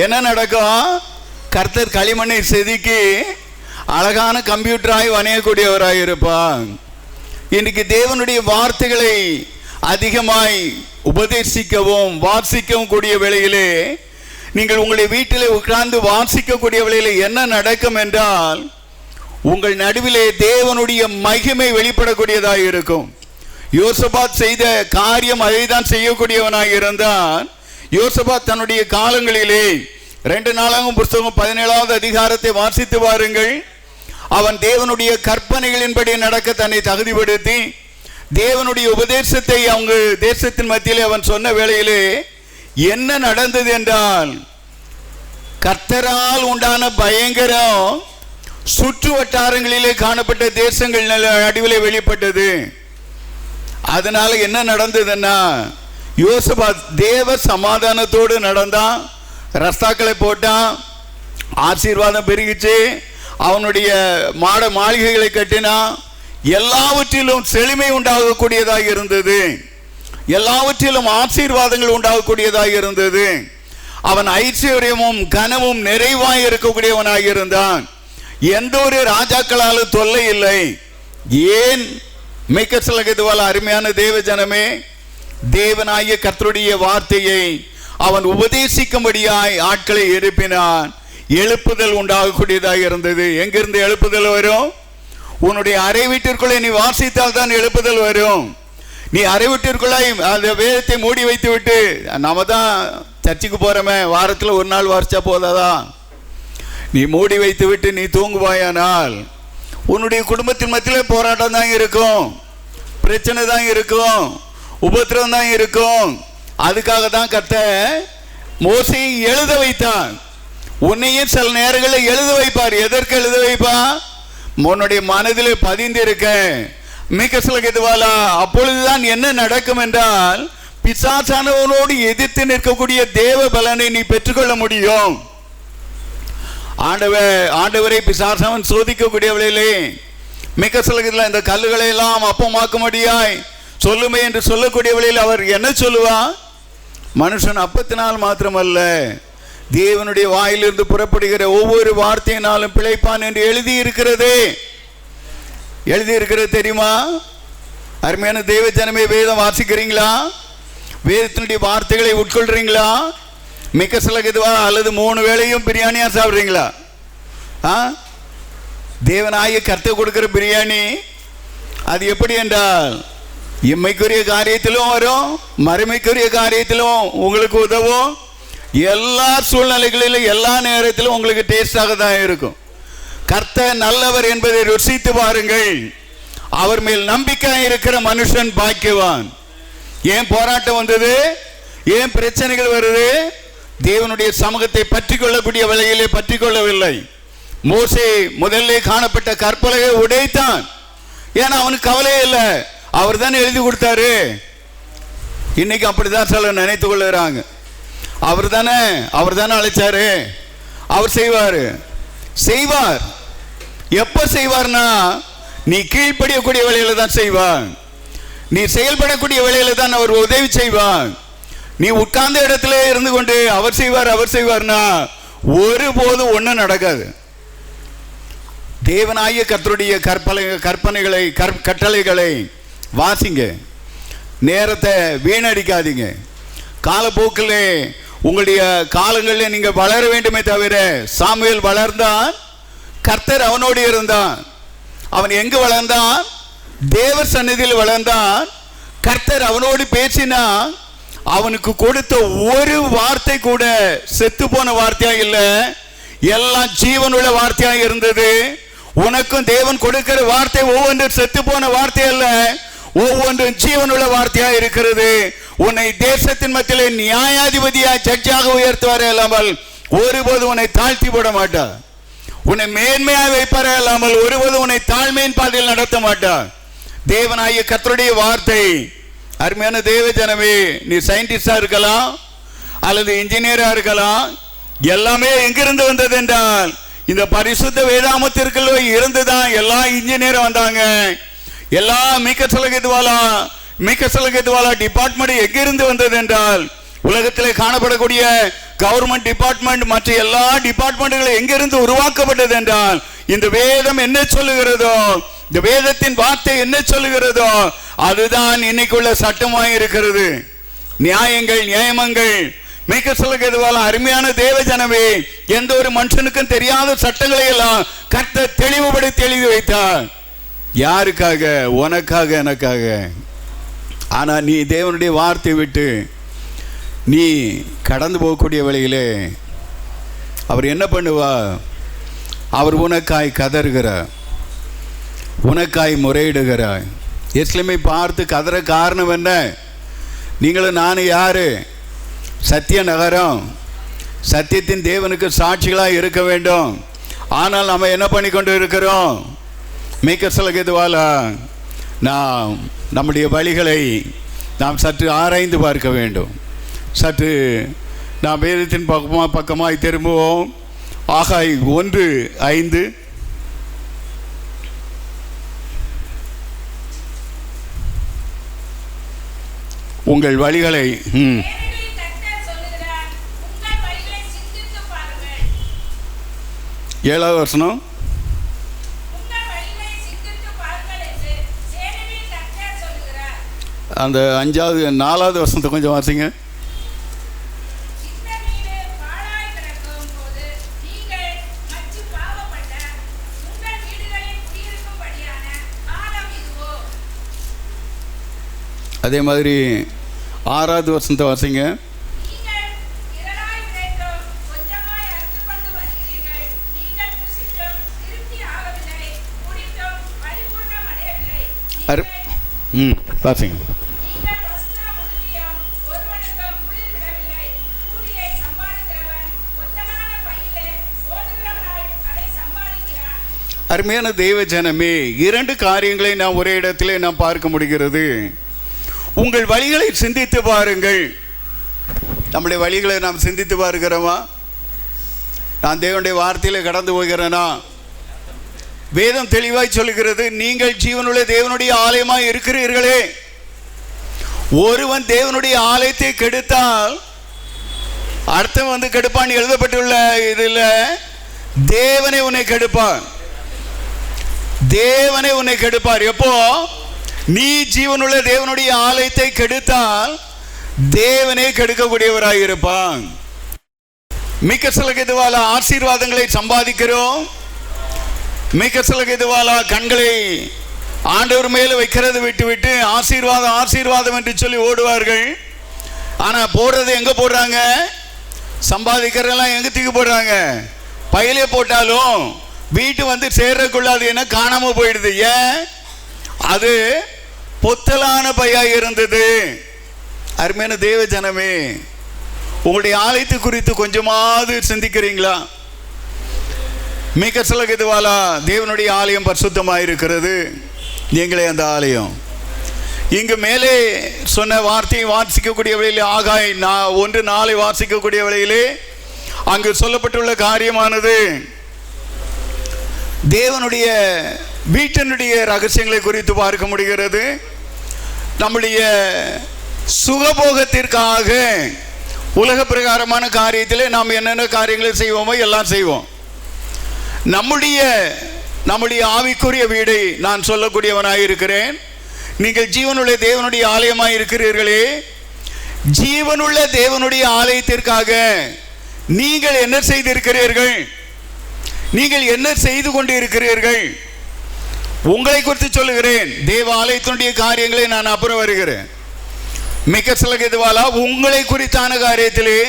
என்ன நடக்கும்? கர்த்தர் களிமண்ணை செதுக்கி அழகான கம்ப்யூட்டராய் வணையக்கூடியவராய் இருப்பார். இன்றைக்கு தேவனுடைய வார்த்தைகளை அதிகமாய் உபதேசிக்கவும் வாசிக்கவும் கூடிய வேளையிலே நீங்கள் உங்களுடைய வீட்டிலே உட்கார்ந்து வாசிக்கக்கூடிய வேளையிலே என்ன நடக்கும் என்றால், உங்கள் நடுவிலே தேவனுடைய மகிமை வெளிப்படக்கூடியதாக இருக்கும். யோசபாத் செய்த காரியம் அதை தான் செய்யக்கூடியவனாக இருந்தான். யோசபாத் தன்னுடைய காலங்களிலே 2 நாளாகும் புஸ்தகம் 17வது அதிகாரத்தை வாசித்து பாருங்கள். அவன் தேவனுடைய கற்பனைகளின்படி நடக்க தன்னை தகுதிப்படுத்தி தேவனுடைய உபதேசத்தை அவங்க தேசத்தின் மத்தியிலே அவன் சொன்ன வேளையிலே என்ன நடந்தது என்றால், கர்த்தரால் உண்டான பயங்கரம் சுற்று வட்டாரங்களிலே காணப்பட்ட தேசங்கள் நடுவிலே வெளிப்பட்டது. அதனால என்ன நடந்ததுன்னா, யோசபாத் தேவ சமாதானத்தோடு நடந்தான், ரஸ்தாக்களை போட்டான், ஆசீர்வாதம் பெருகிச்சு, அவனுடைய மாளிகைகளை கட்டினான். எல்லாவற்றிலும் செழுமை உண்டாகக்கூடியதாக இருந்தது, எல்லாவற்றிலும் ஆசீர்வாதங்கள் உண்டாகக்கூடியதாக இருந்தது. அவன் ஐஸ்வர்யமும் கனமும் நிறைவாய் இருக்கக்கூடியவனாக இருந்தான். எந்த ஒரு ராஜாக்களாலும் தொல்லை இல்லை. ஏன்? மிக்கசலகதுவால அருமையான தேவ ஜனமே, தேவனாகிய கர்த்தருடைய வார்த்தையை அவன் உபதேசிக்கும்படியாய் ஆட்களை எழுப்பினான். எழுப்புதல் உண்டாகக்கூடியதாக இருந்தது. எங்கிருந்து எழுப்புதல் வரும்? உன்னுடைய அறை வீட்டிற்குள்ளே நீ வாசித்தால் தான் எழுப்புதல் வரும். நீ அறை வீட்டிற்குள்ளே அந்த வேதத்தை மூடி வைத்து விட்டு, நாம தான் சர்ச்சுக்கு போறோமே, வாரத்தில் ஒரு நாள் வாசிச்சா போதாதா? நீ மூடி வைத்து விட்டு நீ தூங்குவாயானால் உன்னுடைய குடும்பத்தின் மத்தியிலே போராட்டம் தான் இருக்கும், பிரச்சனை தான் இருக்கும், உபத்திரம் தான் இருக்கும். அதுக்காக தான் கர்த்தர் மோசேயை எழுத வைத்தான். உன்னையும் சில நேரங்களில் எழுத வைப்பார். எதற்கு எழுத வைப்பா? உன்னுடைய மனதிலே பதிந்திருக்க மிக்கசலகதுவாலா. அப்பொழுதுதான் என்ன நடக்கும் என்றால், பிசாசானவனோடு எதிர்த்து நிற்கக்கூடிய தேவ பலனை நீ பெற்றுக்கொள்ள முடியும். ஆண்டவரை பிசாசவன் சோதிக்கக்கூடியவர்களே, மிக்கசலகதுல இந்த கல்லுகளை எல்லாம் அப்பமாக்கும்படியாய் சொல்லுமே என்று சொல்லக்கூடியவர்களில் அவர் என்ன சொல்லுவார்? மனுஷன் அப்பத்தினால் மாத்திரமல்ல, தேவனுடைய வாயிலிருந்து புறப்படுகிற ஒவ்வொரு வார்த்தையினாலும் பிழைப்பான் என்று எழுதி இருக்கிறது தெரியுமா? அருமையான தேவ ஜனமே, வேதம் வாசிக்கிறீங்களா? வேதத்தினுடைய வார்த்தைகளை உட்கொள்றீங்களா? மிக்க சிலகுதுவா அல்லது 3 வேளையும் பிரியாணியா சாப்பிட்றீங்களா? தேவனாய கர்த்தர் கொடுக்கிற பிரியாணி அது எப்படி என்றால் இம்மைக்குரிய காரியத்திலும் வரும், மறுமைக்குரிய காரியத்திலும் உங்களுக்கு உதவும். எல்லா சூழ்நிலைகளிலும் எல்லா நேரத்திலும் உங்களுக்கு டேஸ்டாக தான் இருக்கும். கர்த்தர் நல்லவர் என்பதை ருசித்து பாருங்கள். அவர் மேல் நம்பிக்கை இருக்கிற மனுஷன் பாக்கியவான். ஏன் போராட்டம் வந்தது? ஏன் பிரச்சனைகள் வருது? தேவனுடைய சமூகத்தை பற்றி கொள்ளக்கூடிய வேளையிலே பற்றி கொள்ளவில்லை. மோசே முதல்ல காணப்பட்ட கற்பலகை உடைத்தான். ஏன்னா அவனுக்கு கவலையே இல்லை, அவர் தானே எழுதி கொடுத்தாரு. இன்னைக்கு அப்படிதான் சில நினைத்து கொள்ளுறாங்க. அவர் தானே அழைச்சாரு, அவர் செய்வார். எப்ப செய்வார்னா நீ கீழ்ப்படியக்கூடிய வேலையில தான் செய்வார். நீ செயல்படக்கூடிய வேலையில தான் அவர் உதவி செய்வார். நீ உட்கார்ந்த இடத்துல இருந்து கொண்டு அவர் செய்வார்னா ஒருபோதும் ஒன்றும் நடக்காது. தேவனாகிய கர்த்தருடைய கற்பனைகளை கட்டளைகளை வாசிங்க. நேரத்தை வீணடிக்காதீங்க. காலப்போக்கில் உங்களுடைய காலங்களில் நீங்க வளர வேண்டுமே தவிர, சாமுவேல் வளர்ந்தான், கர்த்தர் அவனோடு இருந்தான். அவன் எங்கு வளர்ந்தான்? தேவ சந்நிதியில் வளர்ந்தான். கர்த்தர் அவனோடு பேசினான். அவனுக்கு கொடுத்த ஒரு வார்த்தை கூட செத்து போன வார்த்தையா இல்லை, எல்லாம் ஜீவனுள்ள வார்த்தையா இருந்தது. உனக்கும் தேவன் கொடுக்கிற வார்த்தை ஒவ்வொன்றும் செத்து போன வார்த்தை அல்ல, ஒவ்வொன்றும் ஜீவனுள்ள வார்த்தையா இருக்கிறது. உன்னை தேசத்தின் மத்தியிலே நியாயாதிபதியாய் ஜட்ஜாக உயர்த்துவாரே இல்லாமல் ஒருபோது உன்னை தாழ்த்தி போட மாட்டார். உன்னை மேன்மையாக வைப்பாரே இல்லாமல் ஒருபோது உன்னை தாழ்மையின் பாதையில் நடத்த மாட்டார். தேவனாகிய கர்த்தருடைய வார்த்தை. அருமையான தேவ ஜனமே, நீ சயின்டிஸ்டா இருக்கலாம் அல்லது இன்ஜினியரா இருக்கலாம். எல்லாமே எங்கிருந்து வந்தது என்றால் இந்த பரிசுத்த வேதாமத்திற்குள்ள இருந்துதான் எல்லா இன்ஜினியரும் வந்தாங்க. எல்லா மிக்க சலகத்துவாலா டிபார்ட்மெண்ட் எங்கிருந்து வந்தது என்றால் உலகத்தில் காணப்படக்கூடிய கவர்மெண்ட் டிபார்ட்மெண்ட் மற்ற எல்லா டிபார்ட்மெண்ட்களும் எங்கிருந்து உருவாக்கப்பட்டது என்றால் இந்த வேதம் என்ன சொல்லுகிறதோ, இந்த வேதத்தின் வார்த்தை என்ன சொல்லுகிறதோ அதுதான் இன்னைக்குள்ள சட்டமாக இருக்கிறது. நியாயமங்கள் மிக சொல்லுகிறதுவால அருமையான தேவ ஜனமே, எந்த ஒரு மனுஷனுக்கும் தெரியாத சட்டங்களை எல்லாம் கர்த்தர் தெளிவுபடுத்தி எழுதி வைத்தார். யாருக்காக? உனக்காக, எனக்காக. ஆனா நீ தேவனுடைய வார்த்தை விட்டு நீ கடந்து போகக்கூடிய வழியிலே அவர் என்ன பண்ணுவா? அவர் உனக்காய் கதறுகிறார், உனக்காய் முறையிடுகிறார். எஸ்லேமை பார்த்து கதற காரணம் என்ன? நீங்களும் நானும் யாரு? சத்திய நகரம், சத்தியத்தின் தேவனுக்கு சாட்சிகளாக இருக்க வேண்டும். ஆனால் நம்ம என்ன பண்ணி கொண்டு இருக்கிறோம்? மிக்க சலகதுவாலா நாம் நம்முடைய வழிகளை நாம் சற்று ஆராய்ந்து பார்க்க வேண்டும். சற்று நாம் வேதத்தின் பக்கமாய் திரும்புவோம். ஆகாய் 1:5. உங்கள் வழிகளை 7வது வசனம். அந்த 4வது வசனத்தை கொஞ்சம் வாசிங்க. அதே மாதிரி 6வது வசனத்தை வாசிங்க. வாசிங்க. அருமையான தெய்வ ஜனமே, 2 காரியங்களை நாம் ஒரே இடத்திலே நாம் பார்க்க முடிகிறது. உங்கள் வழிகளை சிந்தித்து பாருங்கள். நம்முடைய வழிகளை நாம் சிந்தித்து பார்க்கிறோமா? நான் தேவனுடைய வார்த்தையில கடந்து போகிறேனா? வேதம் தெளிவாய் சொல்லுகிறது, நீங்கள் ஜீவனுள்ள தேவனுடைய ஆலயமாய் இருக்கிறீர்களே. ஒருவன் தேவனுடைய ஆலயத்தை கெடுத்தால் அர்த்தம் கெடுப்பான் எழுதப்பட்டுள்ள இதில் தேவனை உன்னை கெடுப்பார். தேவனை உன்னை கெடுப்பார். எப்போ? நீ ஜீவனுள்ள தேவனுடைய ஆலயத்தை கெடுத்தால் தேவனே கெடுக்கக்கூடியவராய் இருப்பான். மிக்க சிலகிதுவால ஆசீர்வாதங்களை சம்பாதிக்கிறோம். மிக்க சிலகிதுவால கண்களை ஆண்டவர் மேல வைக்கிறது விட்டு ஆசீர்வாதம் ஆசீர்வாதம் என்று சொல்லி ஓடுவார்கள். ஆனா போடுறது எங்க போடுறாங்க? சம்பாதிக்கிறதெல்லாம் எங்க தூக்கி போடுறாங்க? பையிலே போட்டாலும் வீட்டு வந்து சேர்றக்குள்ளாது என்ன காணாம போயிடுது. ஏன்? அது பொத்தலான பையா இருந்தது. அருமையான தேவ ஜனமே, உங்களுடைய ஆலயத்தை குறித்து கொஞ்சமாவது சிந்திக்கிறீங்களா? மிக சிலகிதுவாலா தேவனுடைய ஆலயம் பரிசுத்தமாக இருக்கிறது. நீங்களே அந்த ஆலயம். இங்கு மேலே சொன்ன வார்த்தையை வாசிக்கக்கூடிய வேளையிலே, ஆகாய் 1:4 வாசிக்கக்கூடிய வேளையிலே அங்கு சொல்லப்பட்டுள்ள காரியமானது தேவனுடைய வீட்டினுடைய ரகசியங்களை குறித்து பார்க்க முடிகிறது. நம்முடைய சுகபோகத்திற்காக உலக பிரகாரமான காரியத்திலே நாம் என்னென்ன காரியங்களை செய்வோமோ எல்லாம் செய்வோம். நம்முடைய ஆவிக்குரிய வீடை நான் சொல்லக்கூடியவனாக இருக்கிறேன். நீங்கள் ஜீவனுள்ள தேவனுடைய ஆலயமாக இருக்கிறீர்களே, ஜீவனுள்ள தேவனுடைய ஆலயத்திற்காக நீங்கள் என்ன செய்திருக்கிறீர்கள்? நீங்கள் என்ன செய்து கொண்டு இருக்கிறீர்கள்? உங்களை குறித்து சொல்லுகிறேன். தேவ ஆலயத்தினுடைய காரியங்களை நான் அப்புறம் வருகிறேன். மிக சிலகிதுவாலா உங்களை குறித்தான காரியத்திலே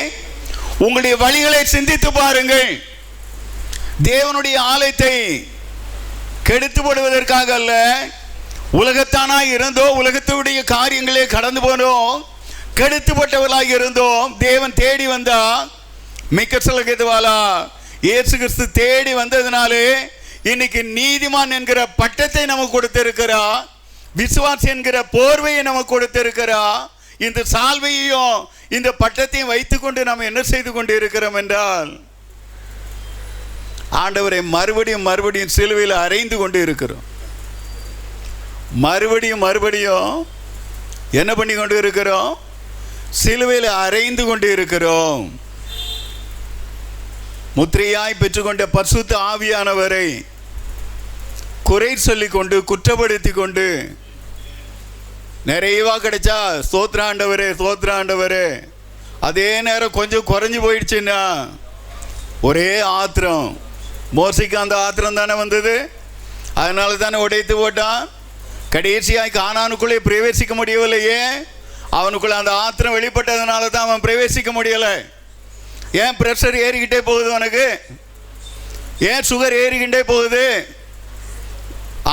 உங்களுடைய வழிகளை சிந்தித்து பாருங்கள். தேவனுடைய ஆலயத்தை கெடுத்து போடுவதற்காக அல்ல, உலகத்தானாய் இருந்தோ உலகத்துடைய காரியங்களே கடந்து போனோம், கெடுத்துப்பட்டவர்களாக இருந்தோம். தேவன் தேடி வந்தா. மிக்க சிலகிதுவாலா இயேசு கிறிஸ்து தேடி வந்ததினாலே இன்னைக்கு நீதிமான் என்கிற பட்டத்தை நமக்கு கொடுத்திருக்கிறா, விசுவாசி என்கிற போர்வையை நமக்கு கொடுத்திருக்கிறா. இந்த சால்வையையும் இந்த பட்டத்தையும் வைத்துக்கொண்டு நாம் என்ன செய்து கொண்டு இருக்கிறோம் என்றால், ஆண்டவரை மறுபடியும் சிலுவையில் அறைந்து கொண்டு இருக்கிறோம். மறுபடியும் என்ன பண்ணி கொண்டு இருக்கிறோம்? சிலுவையில் அறைந்து கொண்டு இருக்கிறோம். முத்திரையாய் பெற்றுக்கொண்ட பரிசுத்த ஆவியானவரை குறை சொல்லி கொண்டு குற்றப்படுத்தி கொண்டு, நிறைவா கிடைச்சா ஸ்தோத்திராண்டவரே, அதே நேரம் கொஞ்சம் குறைஞ்சி போயிடுச்சுன்னா ஒரே ஆத்திரம். மோசைக்கு அந்த ஆத்திரம் தானே வந்தது, அதனால தானே உடைத்து போட்டான். கடைசியாய் கானானுக்குள்ளே பிரவேசிக்க முடியவில்லையே, அவனுக்குள்ள அந்த ஆத்திரம் வெளிப்பட்டதுனால தான் அவன் பிரவேசிக்க முடியலை. ஏன் ப்ரெஷர் ஏறிக்கிட்டே போகுது உனக்கு? ஏன் சுகர் ஏறிக்கிட்டே போகுது?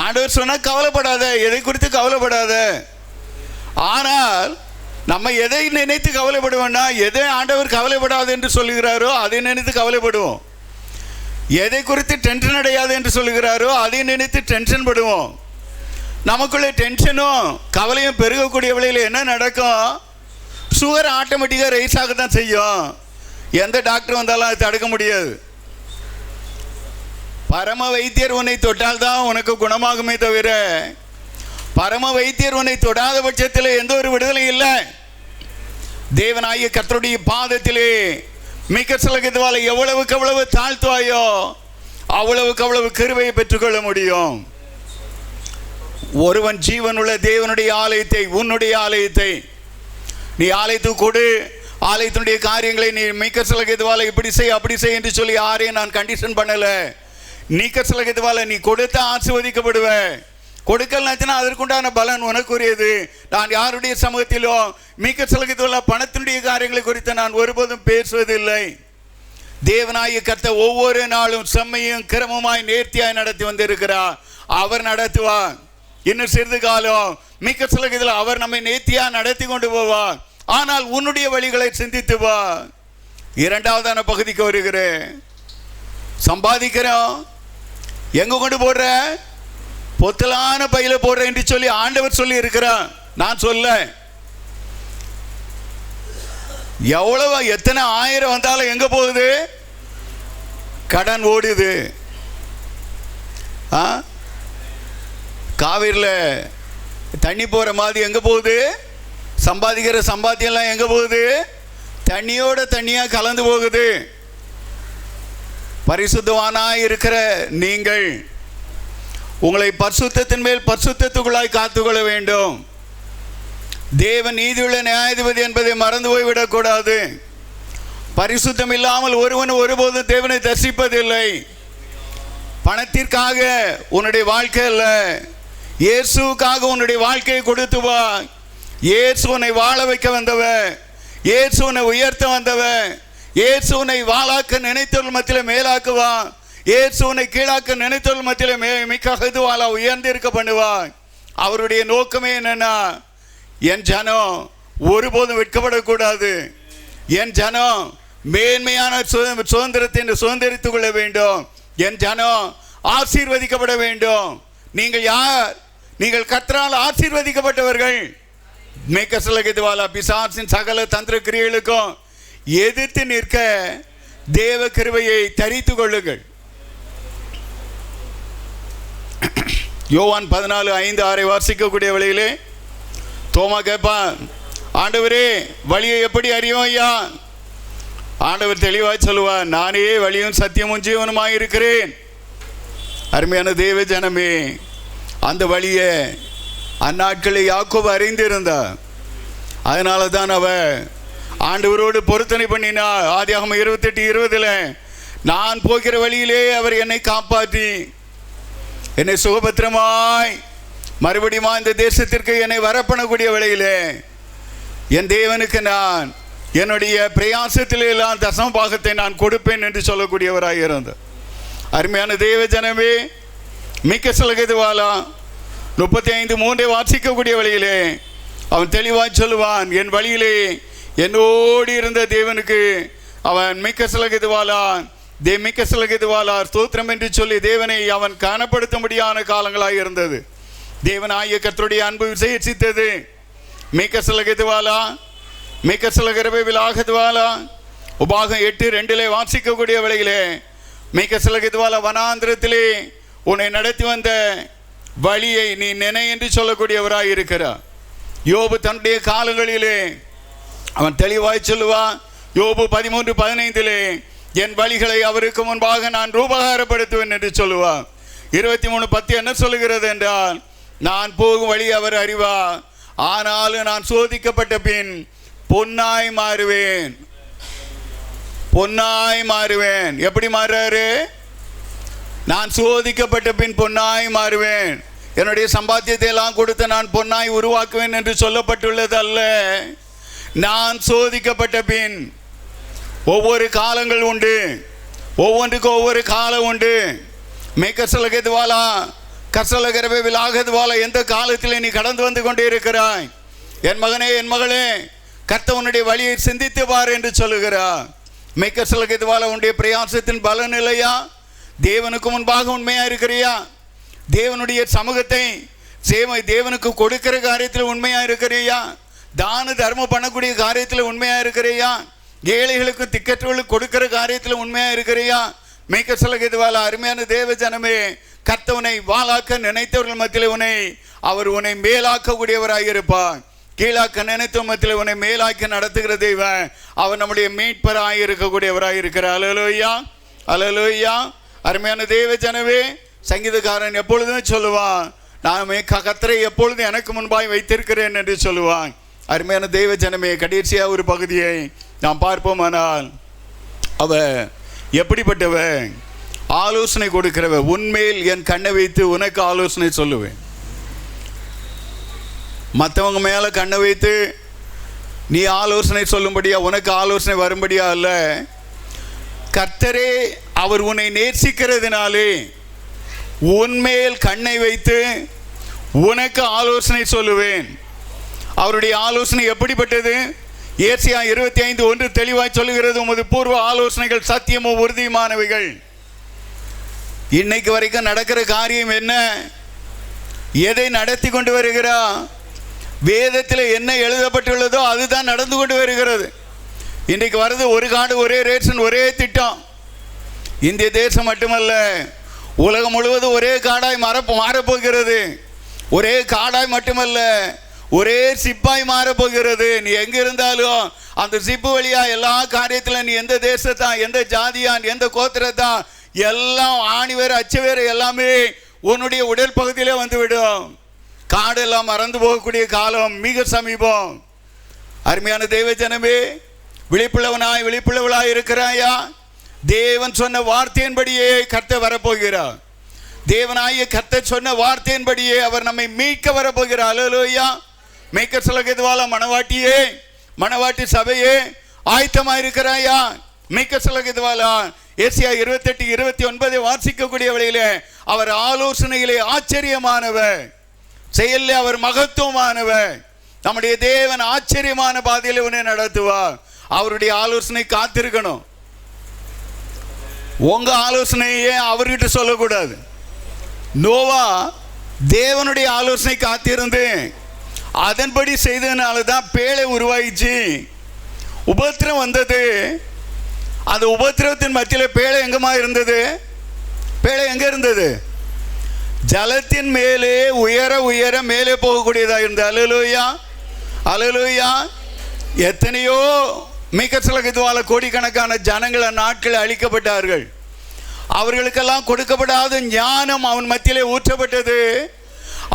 ஆண்டவர் சொன்னால் கவலைப்படாத, எதை குறித்து கவலைப்படாத. ஆனால் நம்ம எதை நினைத்து கவலைப்படுவோம்னா, எதை ஆண்டவர் கவலைப்படாது என்று சொல்லுகிறாரோ அதை நினைத்து கவலைப்படுவோம். எதை குறித்து டென்ஷன் அடையாது என்று சொல்லுகிறாரோ அதை நினைத்து டென்ஷன் படுவோம். நமக்குள்ளே டென்ஷனும் கவலையும் பெருகக்கூடிய வேளையில் என்ன நடக்கும்? சுகர் ஆட்டோமேட்டிக்காக ரைஸ் ஆக தான் செய்யும். எந்த டாக்டர் வந்தாலும் அதை தடுக்க முடியாது. பரம வைத்தியர் உன்னை தொட்டால் தான் உனக்கு குணமாகுமே தவிர, பரம வைத்தியர் உன்னை தொடாத பட்சத்தில் எந்த ஒரு விடுதலை இல்லை. தேவனாகிய கர்த்தருடைய பாதத்திலே மிக சிலகிதுவால எவ்வளவுக்கு எவ்வளவு தாழ்த்துவாயோ அவ்வளவுக்கு அவ்வளவு கிருபையை பெற்றுக்கொள்ள முடியும். ஒருவன் ஜீவனுள்ள தேவனுடைய ஆலயத்தை, உன்னுடைய ஆலயத்தை நீ ஆலயத்துக்கு கொடு. ஆலயத்தினுடைய காரியங்களை நீ மிக்க சிலகிதுவால இப்படி செய் அப்படி செய் என்று சொல்லி யாரையும் நான் கண்டிஷன் பண்ணல. நீக்க சிலகிதுவால நீ கொடுத்த ஆசீர்வதிக்கப்படுவ. கொடுக்கலனாச்சுன்னா அதற்குண்டான பலன் உனக்குரியது. நான் யாருடைய சமூகத்திலோ மிக்க சிலகிதுவால பணத்தினுடைய காரியங்களை குறித்து நான் ஒருபோதும் பேசுவதில்லை. தேவனாகிய கர்த்தர் ஒவ்வொரு நாளும் செம்மையும் கிரமமாய் நேர்த்தியாய் நடத்தி வந்திருக்கிறார். அவர் நடத்துவார். இன்னும் சிறிது காலம் மிக்க சிலகிதுவால அவர் நம்மை நேர்த்தியா நடத்தி கொண்டு போவார். ஆனால் உன்னுடைய வழிகளை சிந்தித்து வா. இரண்டாவதான பகுதிக்கு வருகிறேன். சம்பாதிக்கிறோம், எங்க கொண்டு போடுற? பொத்தலான பையில போடுற என்று சொல்லி ஆண்டவர் சொல்லி இருக்கிறார். நான் சொல்ல, எவ்வளவு எத்தனை ஆயிரம் வந்தாலும் எங்க போகுது? கடன் ஓடுது. காவிரியில் தண்ணி போற மாதிரி எங்க போகுது? சம்பாதிக்கிற சம்பாத்தியெல்லாம் எங்க போகுது? தண்ணியோட தண்ணியா கலந்து போகுது. பரிசுத்தவானாய் இருக்கிற நீங்கள் உங்களை பரிசுத்தத்தின் மேல் பரிசுத்தத்துக்குள்ளாய் காத்துக்கொள்ள வேண்டும். தேவன் நீதியுள்ள நியாயாதிபதி என்பதை மறந்து போய்விடக்கூடாது. பரிசுத்தம் இல்லாமல் ஒருவன் ஒருபோதும் தேவனை தரிசிப்பதில்லை. பணத்திற்காக உன்னுடைய வாழ்க்கை அல்ல, இயேசுக்காக உன்னுடைய வாழ்க்கையை கொடுத்து வா. இயேசு உன்னை வாழ வைக்க வந்தவர், இயேசு உன்னை உயர்த்த வந்தவர், இயேசு உன்னை வாழாக்க நினைத்தவர்கள் மத்தியில் மேலாக்குவா, இயேசு உன்னை கீழாக்க நினைத்தவர்கள் மத்தியில் மிக இதுவாளா உயர்ந்திருக்க பண்ணுவார். அவருடைய நோக்கமே என்னன்னா, என் ஜனம் ஒருபோதும் வெட்கப்படக்கூடாது, என் ஜனம் மேன்மையான சுதந்திரத்தை சுதந்திரித்துக் கொள்ள வேண்டும், என் ஜனம் ஆசீர்வதிக்கப்பட வேண்டும். நீங்கள் யார்? நீங்கள் கர்த்தரால் ஆசீர்வதிக்கப்பட்டவர்கள். மேக்கசலகிதுவாலா பிசாசின் சகல தந்திர கிரியைகளுக்கும் எதிர்த்து நிற்க தேவ கிருபையை தரித்துக் கொள்ளுங்கள். யோவான் 14:5-6 வாசிக்கக்கூடிய வழியிலே தோமா கேட்பான், ஆண்டவரே வழியை எப்படி அறியும் ஐயா? ஆண்டவர் தெளிவாய் சொல்லுவார், நானே வழியும் சத்தியமும் ஜீவனுமாய் இருக்கிறேன். அருமையான தேவ ஜனமே, அந்த வழியை அந்நாட்களில் யாக்கோபு அறிந்திருந்தார். அதனால தான் அவர் ஆண்டவரோடு பொருத்தனை பண்ணினார். ஆதியாகமம் 28:20 நான் போகிற வழியிலே அவர் என்னை காப்பாற்றி என்னை சுகபத்திரமாய் மறுபடியும் இந்த தேசத்திற்கு என்னை வரப்பண்ணக்கூடிய வழியிலே என் தேவனுக்கு நான் என்னுடைய பிரயாசத்திலே எல்லாம் தசம பாகத்தை நான் கொடுப்பேன் என்று சொல்லக்கூடியவராக இருந்தார். அருமையான தேவ ஜனமே, மிக்க சலகதுவாலா 35:3 வாசிக்கக்கூடிய வழியிலே அவன் தெளிவாய் சொல்லுவான், என் வழியிலே என்னோடு இருந்த தேவனுக்கு அவன் மிக்க சலகதுவாலா மிக்க சலகதுவாலா ஸ்தோத்திரம் என்று சொல்லி தேவனை அவன் காணப்படுத்தும்படியான காலங்களாக இருந்தது. தேவனாகிய கர்த்தருடைய அன்பு விசேஷித்தது. மிக்க சலகதுவாலா மிக்க சலகரவை விலாகதுவாலா உபாகம் 8:2 வாசிக்கக்கூடிய வழியிலே மிக்க சலகதுவாலா வனாந்திரத்திலே உன்னை நடத்தி வந்த வழியை நீ நினை என்று சொல்லக்கூடியவராய் இருக்கிறார். யோபு தன்னுடைய காலங்களிலே அவன் தெளிவாய் சொல்லுவான். யோபு 13:15 என் வழிகளை அவருக்கு முன்பாக நான் ரூபகாரப்படுத்துவேன் என்று சொல்லுவான். 23:10 என்ன சொல்லுகிறது என்றால், நான் போகும் வழி அவர் அறிவார், ஆனாலும் நான் சோதிக்கப்பட்ட பின் பொன்னாய் மாறுவேன். பொன்னாய் மாறுவேன். எப்படி மாறுறாரு? நான் சோதிக்கப்பட்ட பின் பொன்னாய் மாறுவேன். என்னுடைய சம்பாத்தியத்தை எல்லாம் கொடுத்து நான் பொன்னாய் உருவாக்குவேன் என்று சொல்லப்பட்டுள்ளது அல்ல. நான் சோதிக்கப்பட்ட பின் ஒவ்வொரு காலங்கள் உண்டு, ஒவ்வொன்றுக்கும் ஒவ்வொரு காலம் உண்டு. மேக்கசலகதுவாலா கசலகரவை விலாகதுவாலா எந்த காலத்தில் நீ கடந்து வந்து கொண்டே இருக்கிறாய்? என் மகனே, என் மகளே, கர்த்தவனுடைய வழியை சிந்தித்து பார் என்று சொல்லுகிறார். மேக்கசலகதுவாலா உன்னுடைய பிரயாசத்தின் பலன் இல்லையா? தேவனுக்கு முன்பாக உண்மையா இருக்கிறியா? தேவனுடைய சமூகத்தை தேவனுக்கு கொடுக்கிற காரியத்தில் உண்மையா இருக்கிறியா? தான தர்மம் பண்ணக்கூடிய காரியத்தில் உண்மையா இருக்கிறியா? ஏழைகளுக்கு திக்கற்றவர்களுக்கு கொடுக்கிற காரியத்தில் உண்மையா இருக்கிறியா? மேக்கசலகதுவாலா அருமையான தேவ ஜனமே, கர்த்தவனை வாளாக்க நினைத்தவர்கள் மத்தியில் அவர் உன்னை மேலாக்கக்கூடியவராக இருப்பார். கீழாக்க நினைத்த மத்தியில் உன்னை மேலாக்கி நடத்துகிற தெய்வம் அவர் நம்முடைய மீட்பராக இருக்கக்கூடியவராக இருக்கிறார். அல்லேலூயா, அல்லேலூயா. அருமையான தேவ ஜனமே, சங்கீதக்காரன் எப்பொழுதும் சொல்லுவான், நான் கர்த்தரை எப்பொழுதும் எனக்கு முன்பாய் வைத்திருக்கிறேன் என்று சொல்லுவான். அருமையான தெய்வ ஜனமே, கடைசியாக ஒரு பகுதியை நாம் பார்ப்போமானால், அவ எப்படிப்பட்டவ? ஆலோசனை கொடுக்கிறவ. உன்மேல் என் கண்ணை வைத்து உனக்கு ஆலோசனை சொல்லுவேன். மற்றவங்க மேலே கண்ணை வைத்து நீ ஆலோசனை சொல்லும்படியா, உனக்கு ஆலோசனை வரும்படியா அல்ல. கர்த்தரே அவர் உன்னை நேசிக்கிறதுனாலே உன்மேல் கண்ணை வைத்து உனக்கு ஆலோசனை சொல்லுவேன். அவருடைய ஆலோசனை எப்படிப்பட்டது? ஏசாயா 25:1 தெளிவாய் சொல்லுகிறது, உமது பூர்வ ஆலோசனைகள் சத்தியமும் உறுதியுமானவைகள். இன்னைக்கு வரைக்கும் நடக்கிற காரியம் என்ன? எதை நடத்தி கொண்டு வருகிறா? வேதத்தில் என்ன எழுதப்பட்டுள்ளதோ அதுதான் நடந்து கொண்டு வருகிறது. இன்றைக்கு வருது ஒரு காடு ஒரே ரேஷன் ஒரே திட்டம். இந்திய தேசம் மட்டுமல்ல, உலகம் முழுவதும் ஒரே காடாய் மாறப்போகிறது. ஒரே காடாய் மட்டுமல்ல, ஒரே சிப்பாய் மாறப்போகிறது. நீ எங்க இருந்தாலும் அந்த சிப்பு வழியா எல்லா காரியத்திலும் நீ எந்த தேசத்தான், எந்த ஜாதியான், எந்த கோத்திரத்தான், எல்லாம் ஆணி வேறு அச்சு வேறு எல்லாமே உன்னுடைய உடல் பகுதியிலே வந்துவிடும். காடெல்லாம் மறந்து போகக்கூடிய காலம் மிக சமீபம். அருமையான தெய்வ ஜனமே, விழிப்புள்ளவளாய் இருக்கிறாயா? தேவன் சொன்ன வார்த்தையின்படியே கர்த்தர் வரப்போகிறார். தேவனாகிய கர்த்தர் சொன்ன வார்த்தையின்படியே அவர் நம்மை மீட்க வரப்போகிறார். அல்லேலூயா. மீட்க சொல்லகதுவால மணவாட்டியே, மணவாட்டி சபையே ஆயத்தமாயிருக்கிறாயா? மீட்க சொல்லகதுவாலா ஏசியா 28:29 வாசிக்கக்கூடிய வழியிலே அவர் ஆலோசனையிலே ஆச்சரியமானவர், செயலிலே அவர் மகத்துவமானவர். நம்முடைய தேவன் ஆச்சரியமான பாதையிலே உன்னை நடத்துவார். அவருடைய ஆலோசனை காத்திருக்கணும். உங்க ஆலோசனையே அவர்கிட்ட சொல்லக்கூடாது. நோவா தேவனுடைய ஆலோசனை காத்திருந்து அதன்படி செய்ததுனால தான் பேழை உருவாயிச்சு. உபத்திரம் வந்தது. அந்த உபத்திரவத்தின் மத்தியில் பேழை எங்கமா இருந்தது? பேழை எங்க இருந்தது? ஜலத்தின் மேலே உயர உயர மேலே போகக்கூடியதாக இருந்தது. அல்லேலூயா, அல்லேலூயா. எத்தனையோ மீகசலகதுவால கோடிக்கணக்கான ஜனங்கள் நாட்கள் அழிக்கப்பட்டார்கள். அவர்களுக்கெல்லாம் கொடுக்கப்படாத ஞானம் அவன் மத்தியிலே ஊற்றப்பட்டது.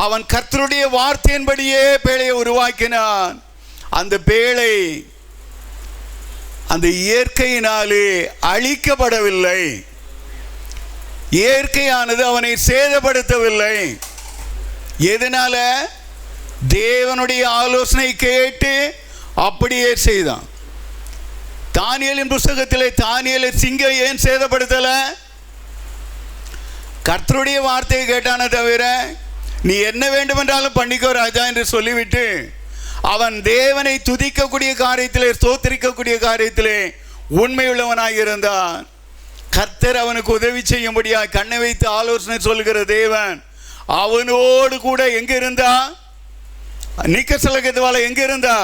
அவன் கர்த்தருடைய வார்த்தையின்படியே பேழையை உருவாக்கினான். அந்த பேழை அந்த இயற்கையினாலே அழிக்கப்படவில்லை. இயற்கையானது அவனை சேதப்படுத்தவில்லை. எதனால? தேவனுடைய ஆலோசனை கேட்டு அப்படியே செய்தான். தானியேலின் புஸ்தகத்திலே தானியேலை சிங்கம் ஏன் சேதப்படுத்தல? கர்த்தருடைய வார்த்தையை கேட்டானே தவிர நீ என்ன வேண்டுமென்றாலும் பண்ணிக்கோ ராஜா என்று சொல்லிவிட்டு அவன் தேவனை துதிக்கக்கூடிய காரியத்திலே, ஸ்தோத்திரிக்கக்கூடிய காரியத்திலே உண்மையுள்ளவனாக இருந்தான். கர்த்தர் அவனுக்கு உதவி செய்யும்படியாக கண்ணை வைத்து ஆலோசனை சொல்லுகிற தேவன் அவனோடு கூட எங்க இருந்தா? நிக்கசலகதுவால எங்க இருந்தா?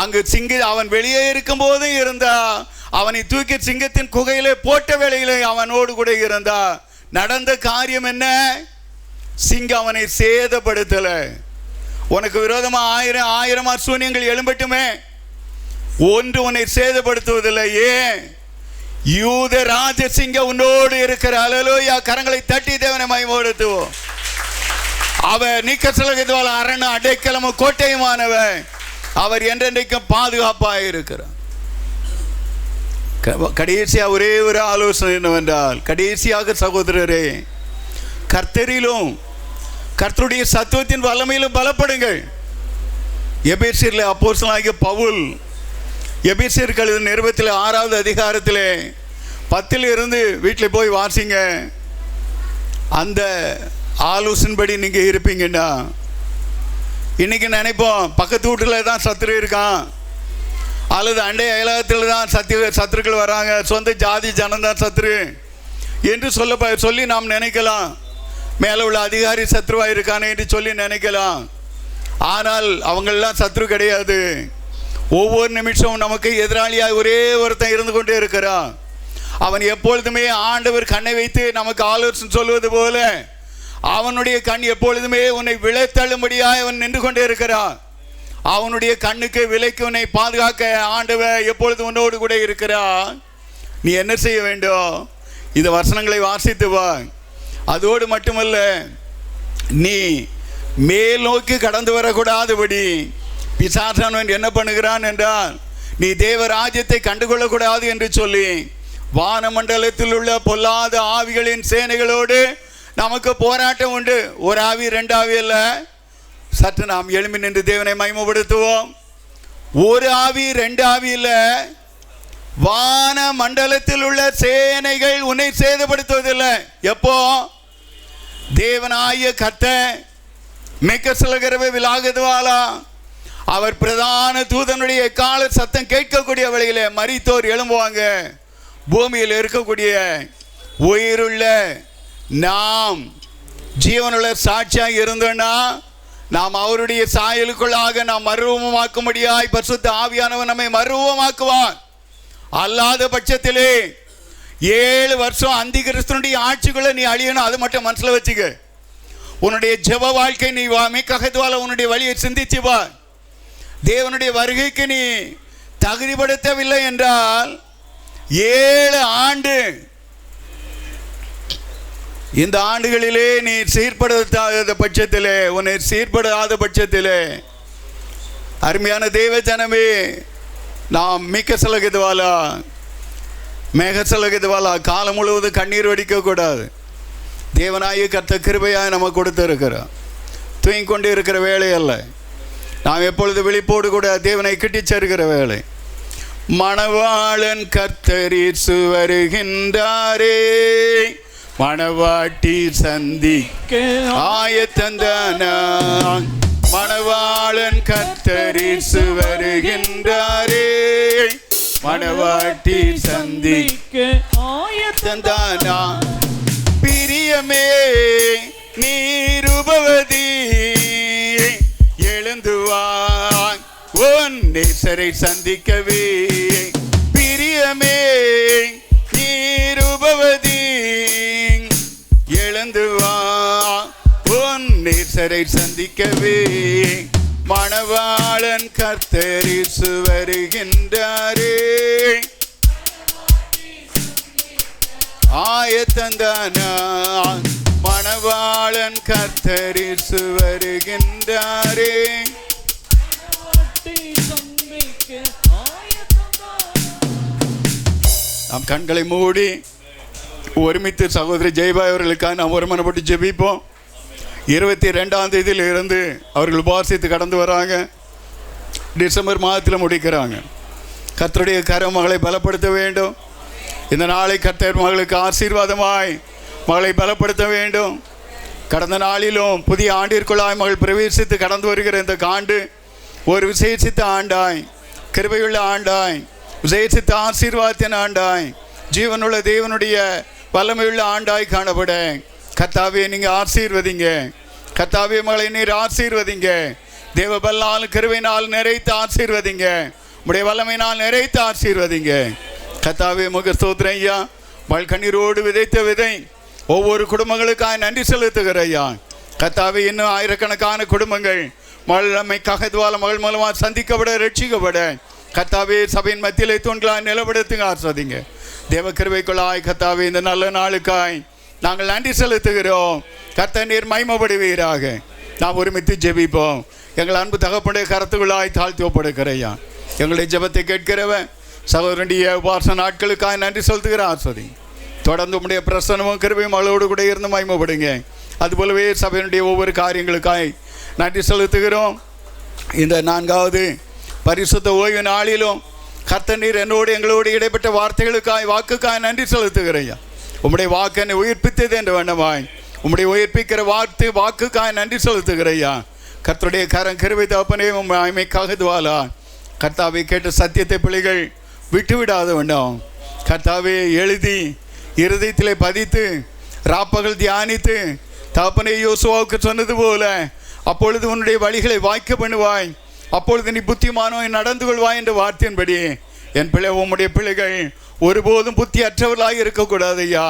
அங்கு அவன் வெளியே இருக்கும் போதும் இருந்தா. அவனை தூக்கி சிங்கத்தின் குகையிலே போட்ட வேளையிலே அவனோடு கூட இருந்தா. நடந்த காரியம் என்ன? சிங்கம் அவனை சேதப்படுத்தல. உனக்கு விரோதமா ஆயிரம் அசூனியங்கள் எழும்பட்டுமே, ஒன்று உன்னை சேதப்படுத்துவதில்லை. ஏன்? யூத ராஜசிங்கம் உன்னோடு இருக்கிற. அல்லேலூயா. கரங்களை தட்டி தேவனை மகிமைப்படுத்துவோம். அவர் நிக்கசலகதுவால அரண் அடைக்கலமும் கோட்டையுமானவர். அவர் என்றென்றைக்கும் பாதுகாப்பாக இருக்கிறார். கடைசியா ஒரே ஒரு ஆலோசனை என்னவென்றால், கடைசியாக சகோதரரே, கர்த்தரிலும் கர்த்தருடைய சத்துவத்தின் வல்லமையிலும் பலப்படுங்கள். எபேசியர்ல அப்போஸ்தலனாகிய பவுல் எபேசியருக்கு எழுதின நிருபத்தில் 6வது அதிகாரத்திலே 10 இருந்து வீட்டில் போய் வாசிங்க. அந்த ஆலோசனைப்படி நீங்க இருப்பீங்கன்னா, இன்னைக்கு நினைப்போம் பக்கத்து வீட்டில் தான் சத்துரு இருக்கான், அல்லது அண்டை அயலகத்தில் தான் சத்துருக்கள் வராங்க, சொந்த ஜாதி ஜனந்தான் சத்துரு என்று சொல்லி நாம் நினைக்கலாம். மேலே உள்ள அதிகாரி சத்ருவாக இருக்கானே என்று சொல்லி நினைக்கலாம். ஆனால் அவங்களெல்லாம் சத்ரு கிடையாது. ஒவ்வொரு நிமிஷமும் நமக்கு எதிராளியாக ஒரே ஒருத்தன் இருந்து கொண்டே இருக்கிறான். அவன் எப்பொழுதுமே ஆண்டவர் கண்ணை வைத்து நமக்கு ஆலோசனை சொல்வது போல அவனுடைய கண் எப்பொழுதுமே உன்னை விளைத்தள்ளும்படியாக அவன் நின்று கொண்டே இருக்கிறான். அவனுடைய கண்ணுக்கு விலைக்கு உன்னை பாதுகாக்க ஆண்டவர் எப்பொழுது உன்னோடு கூட இருக்கிறான். நீ என்ன செய்ய வேண்டும்? இந்த வசனங்களை வாசித்து வா. அதோடு மட்டுமல்ல, நீ மேல் நோக்கி கடந்து வரக்கூடாதபடி பிசாசானவன் என்ன பண்ணுகிறான் என்றால், நீ தேவ ராஜ்யத்தை கண்டுகொள்ளக்கூடாது என்று சொல்லி வானமண்டலத்தில் உள்ள பொல்லாத ஆவிகளின் சேனைகளோடு நமக்கு போராட்டம் உண்டு. ஒரு ஆவி 2 ஆவி அல்ல. சற்று நாம் எழும்பி நின்று தேவனை மகிமைப்படுத்துவோம். ஒரு ஆவி 2 ஆவி இல்ல. வான மண்டலத்தில் உள்ள சேனைகள் உன்னை சேதப்படுத்துவதில்லை. எப்போ? தேவனாகிய கர்த்தர் மெக்கசலகரவே விலாகதுவாலா அவர் பிரதான தூதனுடைய கால சத்தம் கேட்கக்கூடிய வழியிலே மரித்தோர் எழும்புவாங்க. பூமியில் இருக்கக்கூடிய உயிருள்ள நாம் ஜீவனுள்ள சாட்சியாக இருந்தோன்னா நாம் அவருடைய சாயலுக்குள்ளாக நாம் மறுரூபமாக்கும்படியாய் பரிசுத்த ஆவியானவர் நம்மை மறுரூபமாக்குவார். அல்லாத பட்சத்திலே 7 வருஷம் அந்தி கிறிஸ்துனுடைய ஆட்சிக்குள்ள நீ அழியணும். அது மட்டும் மனசுல வச்சுக்க. உன்னுடைய ஜெப வாழ்க்கை நீ மிக்ககத்துவால உன்னுடைய வழியை சிந்திச்சு வா. தேவனுடைய வருகைக்கு நீ தகுதிப்படுத்தவில்லை என்றால் 7 ஆண்டு இந்த ஆண்டுகளிலே நீ சீர்படுத்தாத பட்சத்திலே, உன்னை சீர்படாத பட்சத்திலே, அருமையான தேவ ஜனமே, நாம் மிக்கசலகிதுவாலா மேகசலகிதுவாலா காலம் முழுவதும் கண்ணீர் வடிக்கக்கூடாது. தேவனாய கர்த்தர் கிருபையாய் நமக்கு கொடுத்திருக்கிறார். தூங்கிக் கொண்டு இருக்கிற வேலை அல்ல, நாம் எப்பொழுது விழிப்போடு கூட தேவனை கிட்டிச் சேர்க்கிற வேலை. மணவாளன் கர்த்தர் இயேசு வருகின்றாரே, மணவாட்டி சந்திக்க ஆயத்தந்தானா. மணவாளன் கர்த்தர் இயேசு வருகின்றாரே, மணவாட்டி சந்திக்க ஆயத்தந்தானா. பிரியமே நீருபவதி எழுந்துவான் உன் நேசரை சந்திக்கவே. பிரியமே நீருபவதி எழுந்துவான் உன் நேசரை சந்திக்கவே. மணவாளன் கர்த்தர் இயேசு வருகின்றாரே, ஆயத்தந்தானா. மணவாளன் கர்த்தர் இயேசு வருகின்றாரே. நாம் கண்களை மூடி ஒருமித்து சகோதரி ஜெயபாய் அவர்களுக்காக நாம் ஒருமனப்பட்டு ஜெபிப்போம். 22ஆம் தேதியிலிருந்து அவர்கள் உபவாசித்து கடந்து வராங்க. டிசம்பர் மாதத்தில் முடிக்கிறாங்க. கர்த்தருடைய கரம் மகளை பலப்படுத்த வேண்டும். இந்த நாளை கர்த்தர் மகளுக்கு ஆசீர்வாதமாய் மகளை பலப்படுத்த வேண்டும். கடந்த நாளிலும் புதிய ஆண்டிற்குள்ளாய் மகள் பிரவேசித்து கடந்து வருகிற இந்த ஆண்டு ஒரு விசேஷித்த ஆண்டாய், கிருபையுள்ள ஆண்டாய், விசேஷித்த ஆசீர்வாதத்தின் ஆண்டாய், ஜீவனுள்ள தேவனுடைய வல்லமையுள்ள ஆண்டாய் காணப்பட கர்த்தாவே நீங்கள் ஆசீர்வதிங்க. கர்த்தாவே மகளை நீர் ஆசீர்வதிங்க. தேவ பல்லால் கிருபையினால் நிறைத்து ஆசீர்வதிங்க. உடைய வல்லமையினால் நிறைத்து ஆசீர்வதிங்க. கர்த்தாவே முக ஸ்தோத்திரம் ஐயா. மகள் கண்ணீரோடு விதைத்த விதை ஒவ்வொரு குடும்பங்களுக்காக நன்றி செலுத்துகிற ஐயா. கர்த்தாவே இன்னும் ஆயிரக்கணக்கான குடும்பங்கள் மகள் மகள் மூலமாக சந்திக்கப்பட ரட்சிக்கப்பட கர்த்தாவே சபையின் மத்தியிலே தூண்களாய் நிலப்படுத்துங்க, ஆசிர்வதிங்க. தேவ கிருபைக்குள்ளாய் கர்த்தாவே இந்த நல்ல நாளுக்காய் நாங்கள் நன்றி செலுத்துகிறோம். கர்த்தர் நீர் மகிமைப்படுவீராக. நாம் ஒருமித்து ஜெபிப்போம். எங்கள் அன்பு தகப்பனுடைய கருத்துக்குள்ளாய் தாழ்த்தி ஒப்படுகிறையா. எங்களுடைய ஜெபத்தை கேட்கிறவன் சகோதரனுடைய உபாச நாட்களுக்காக நன்றி செலுத்துகிற ஆசிர்வதி. தொடர்ந்து உடைய பிரசனமும் கிருபையும் அவளோடு கூட இருந்து மகிமைப்படுங்க. அதுபோலவே சபையினுடைய ஒவ்வொரு காரியங்களுக்காய் நன்றி செலுத்துகிறோம். இந்த 4வது பரிசுத்த ஓய்வு நாளிலும் கர்த்தர் நீர் என்னோடு எங்களோடு இடைப்பட்ட வார்த்தைகளுக்காய் வாக்குக்காய் நன்றி செலுத்துகிறையா. உம்முடைய வாக்கு என்னை உயிர்ப்பித்தது என்று வேண்டமாய் உம்முடைய உயிர்ப்பிக்கிற வாக்குக்காய் நன்றி செலுத்துகிறையா. கர்த்தருடைய கரம் கிருபை தகப்பனே மகிமைக்காக துவாலா. கர்த்தாவை கேட்ட சத்தியத்தை பிள்ளைகள் விட்டுவிடாத வேண்டாம். கர்த்தாவே எழுதி இருதயத்திலே பதித்து ராப்பகல் தியானித்து தகப்பனே யோசுவாவுக்கு சொன்னது போல அப்பொழுது உன்னுடைய வழிகளை வாய்க்க பண்ணுவாய், அப்பொழுது நீ புத்திமானோய் நடந்து கொள்வாய் என்ற வார்த்தையின்படி என் பிள்ளை உம்முடைய பிள்ளைகள் ஒருபோதும் புத்தி அற்றவர்களாக இருக்கக்கூடாது ஐயா.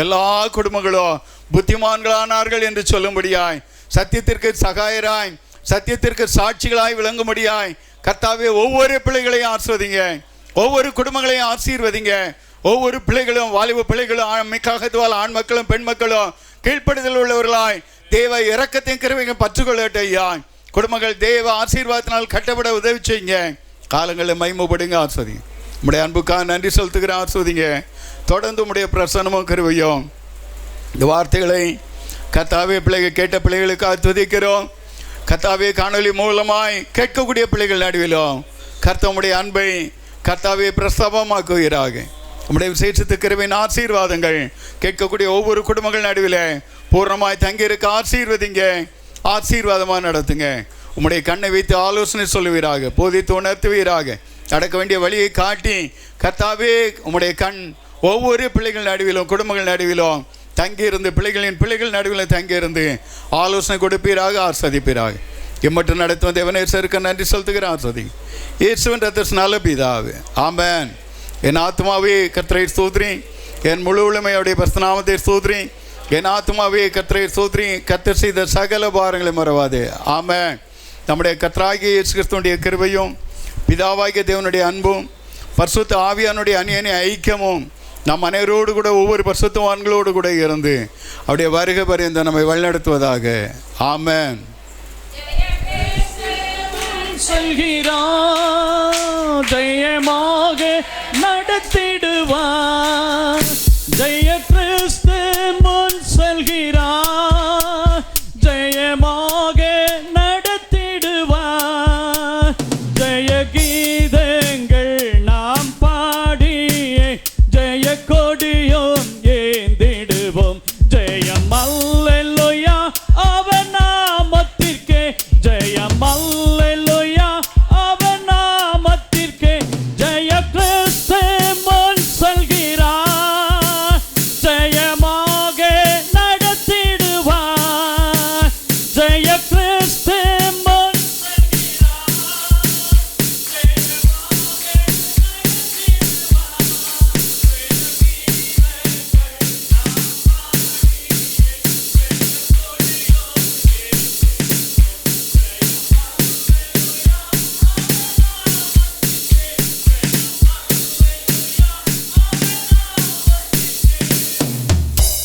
எல்லா குடும்பங்களும் புத்திமான்களானார்கள் என்று சொல்லும்படியாய், சத்தியத்திற்கு சகாயராய், சத்தியத்திற்கு சாட்சிகளாய் விளங்கும்படியாய் கர்த்தாவே ஒவ்வொரு பிள்ளைகளையும் ஆசீர்வதிங்க, ஒவ்வொரு குடும்பங்களையும் ஆசீர்வதிங்க. ஒவ்வொரு பிள்ளைகளும் வாலிப பிள்ளைகளும் மிக்காகத்துவால் ஆண் மக்களும் பெண் மக்களும் கீழ்ப்படுதல் உள்ளவர்களாய் தேவ இரக்கத்தையும் கிருபையும் பற்றுக்கொள்ளட்டும் ஐயா. குடும்பங்கள் தேவ ஆசீர்வாதத்தினால் கட்டப்பட உதவி செய்யுங்க. காலங்களில் மகிமைப்படுங்க, ஆஸ்வதிங்க. உம்முடைய அன்புக்காக நன்றி செலுத்துகிற ஆஸ்வதிங்க. தொடர்ந்து உம்முடைய பிரசன்னமும் கிருபையும் இந்த வார்த்தைகளை கர்த்தாவே பிள்ளைகள் கேட்ட பிள்ளைகளுக்காக துதிக்கிறோம். கர்த்தாவே காணொலி மூலமாய் கேட்கக்கூடிய பிள்ளைகள் நடுவிலும் கர்த்தமுடைய அன்பை கர்த்தாவே பிரஸ்தாபமாக்குவீராக. உம்முடைய விசேஷத்து கிருபையின் ஆசீர்வாதங்கள் கேட்கக்கூடிய ஒவ்வொரு குடும்பங்கள் நடுவில் பூர்ணமாய் தங்கியிருக்க ஆசீர்வதிங்க, ஆசீர்வாதமாக நடத்துங்க. உம்முடைய கண்ணை வைத்து ஆலோசனை சொல்லுவீராக, போதித்து உணர்த்துவீராக, நடக்க வேண்டிய வழியை காட்டி கர்த்தாவே உம்முடைய கண் ஒவ்வொரு பிள்ளைகள் நடுவிலும் குடும்பங்கள் நடுவிலும் தங்கியிருந்து பிள்ளைகள் நடுவில் தங்கியிருந்து ஆலோசனை கொடுப்பீராக, ஆஸ்வதிப்பீராக. இம்மட்டும் நடத்தும் தேவனேசருக்கு நன்றி செலுத்துகிற ஆஸ்வதி இயேசுவின் ரத்தத்தின் நல்ல பிதாவே, ஆமென். என் ஆத்மாவே கர்த்தரை ஸ்தோத்திரி, என் முழு உளமையுடைய பரிசுத்த ஸ்தோத்திரி. என் ஆத்மாவே கர்த்தரை ஸ்தோத்திரி, கர்த்தர் செய்த சகல பாரங்களை மறவாதே, ஆமென். நம்முடைய கர்த்தராகிய இயேசு கிறிஸ்துவினுடைய கிருபையும் பிதாவாகிய தேவனுடைய அன்பும் பரிசுத்த ஆவியானுடைய அந்நிய ஐக்கியமும் நம் அனைவரோடு கூட ஒவ்வொரு பரிசுத்தவான்களோடு கூட இருந்து அப்படியே வருகை பரிந்து நம்மை வழிநடத்துவதாக. ஆமென். சொல்கிறார் ஜெயமாக நடத்திடுவார். ஜெய கிறிஸ்து முன் செல்கிறார், ஜெயமாக நடத்திடுவார். ஜெய கீதங்கள் நாம் பாடியே ஜெய கொடியோம் ஏந்திடுவோம். ஜெயம் அல்லேலூயா அவர் நாமத்திற்கே, ஜெயம் அல்லேலூயா அவர் நாமத்திற்கே. ஜெய கிறிஸ்து முன் செல்கிறார், ஜெயமாக நடத்திடுவார். ஜெய கிறிஸ்து முன்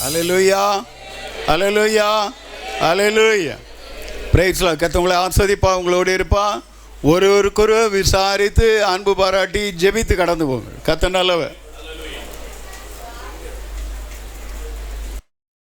அல்லேலூயா, அல்லேலூயா, அல்லேலூயா. Praise the Lord. கர்த்தர் உங்களை ஆசீர்வதிப்பா, உங்களோடு இருப்பா. ஒருவருக்கொருவர் விசாரித்து அன்பு பாராட்டி ஜெபித்து கடந்து போங்க. கர்த்தர் நல்லவர்.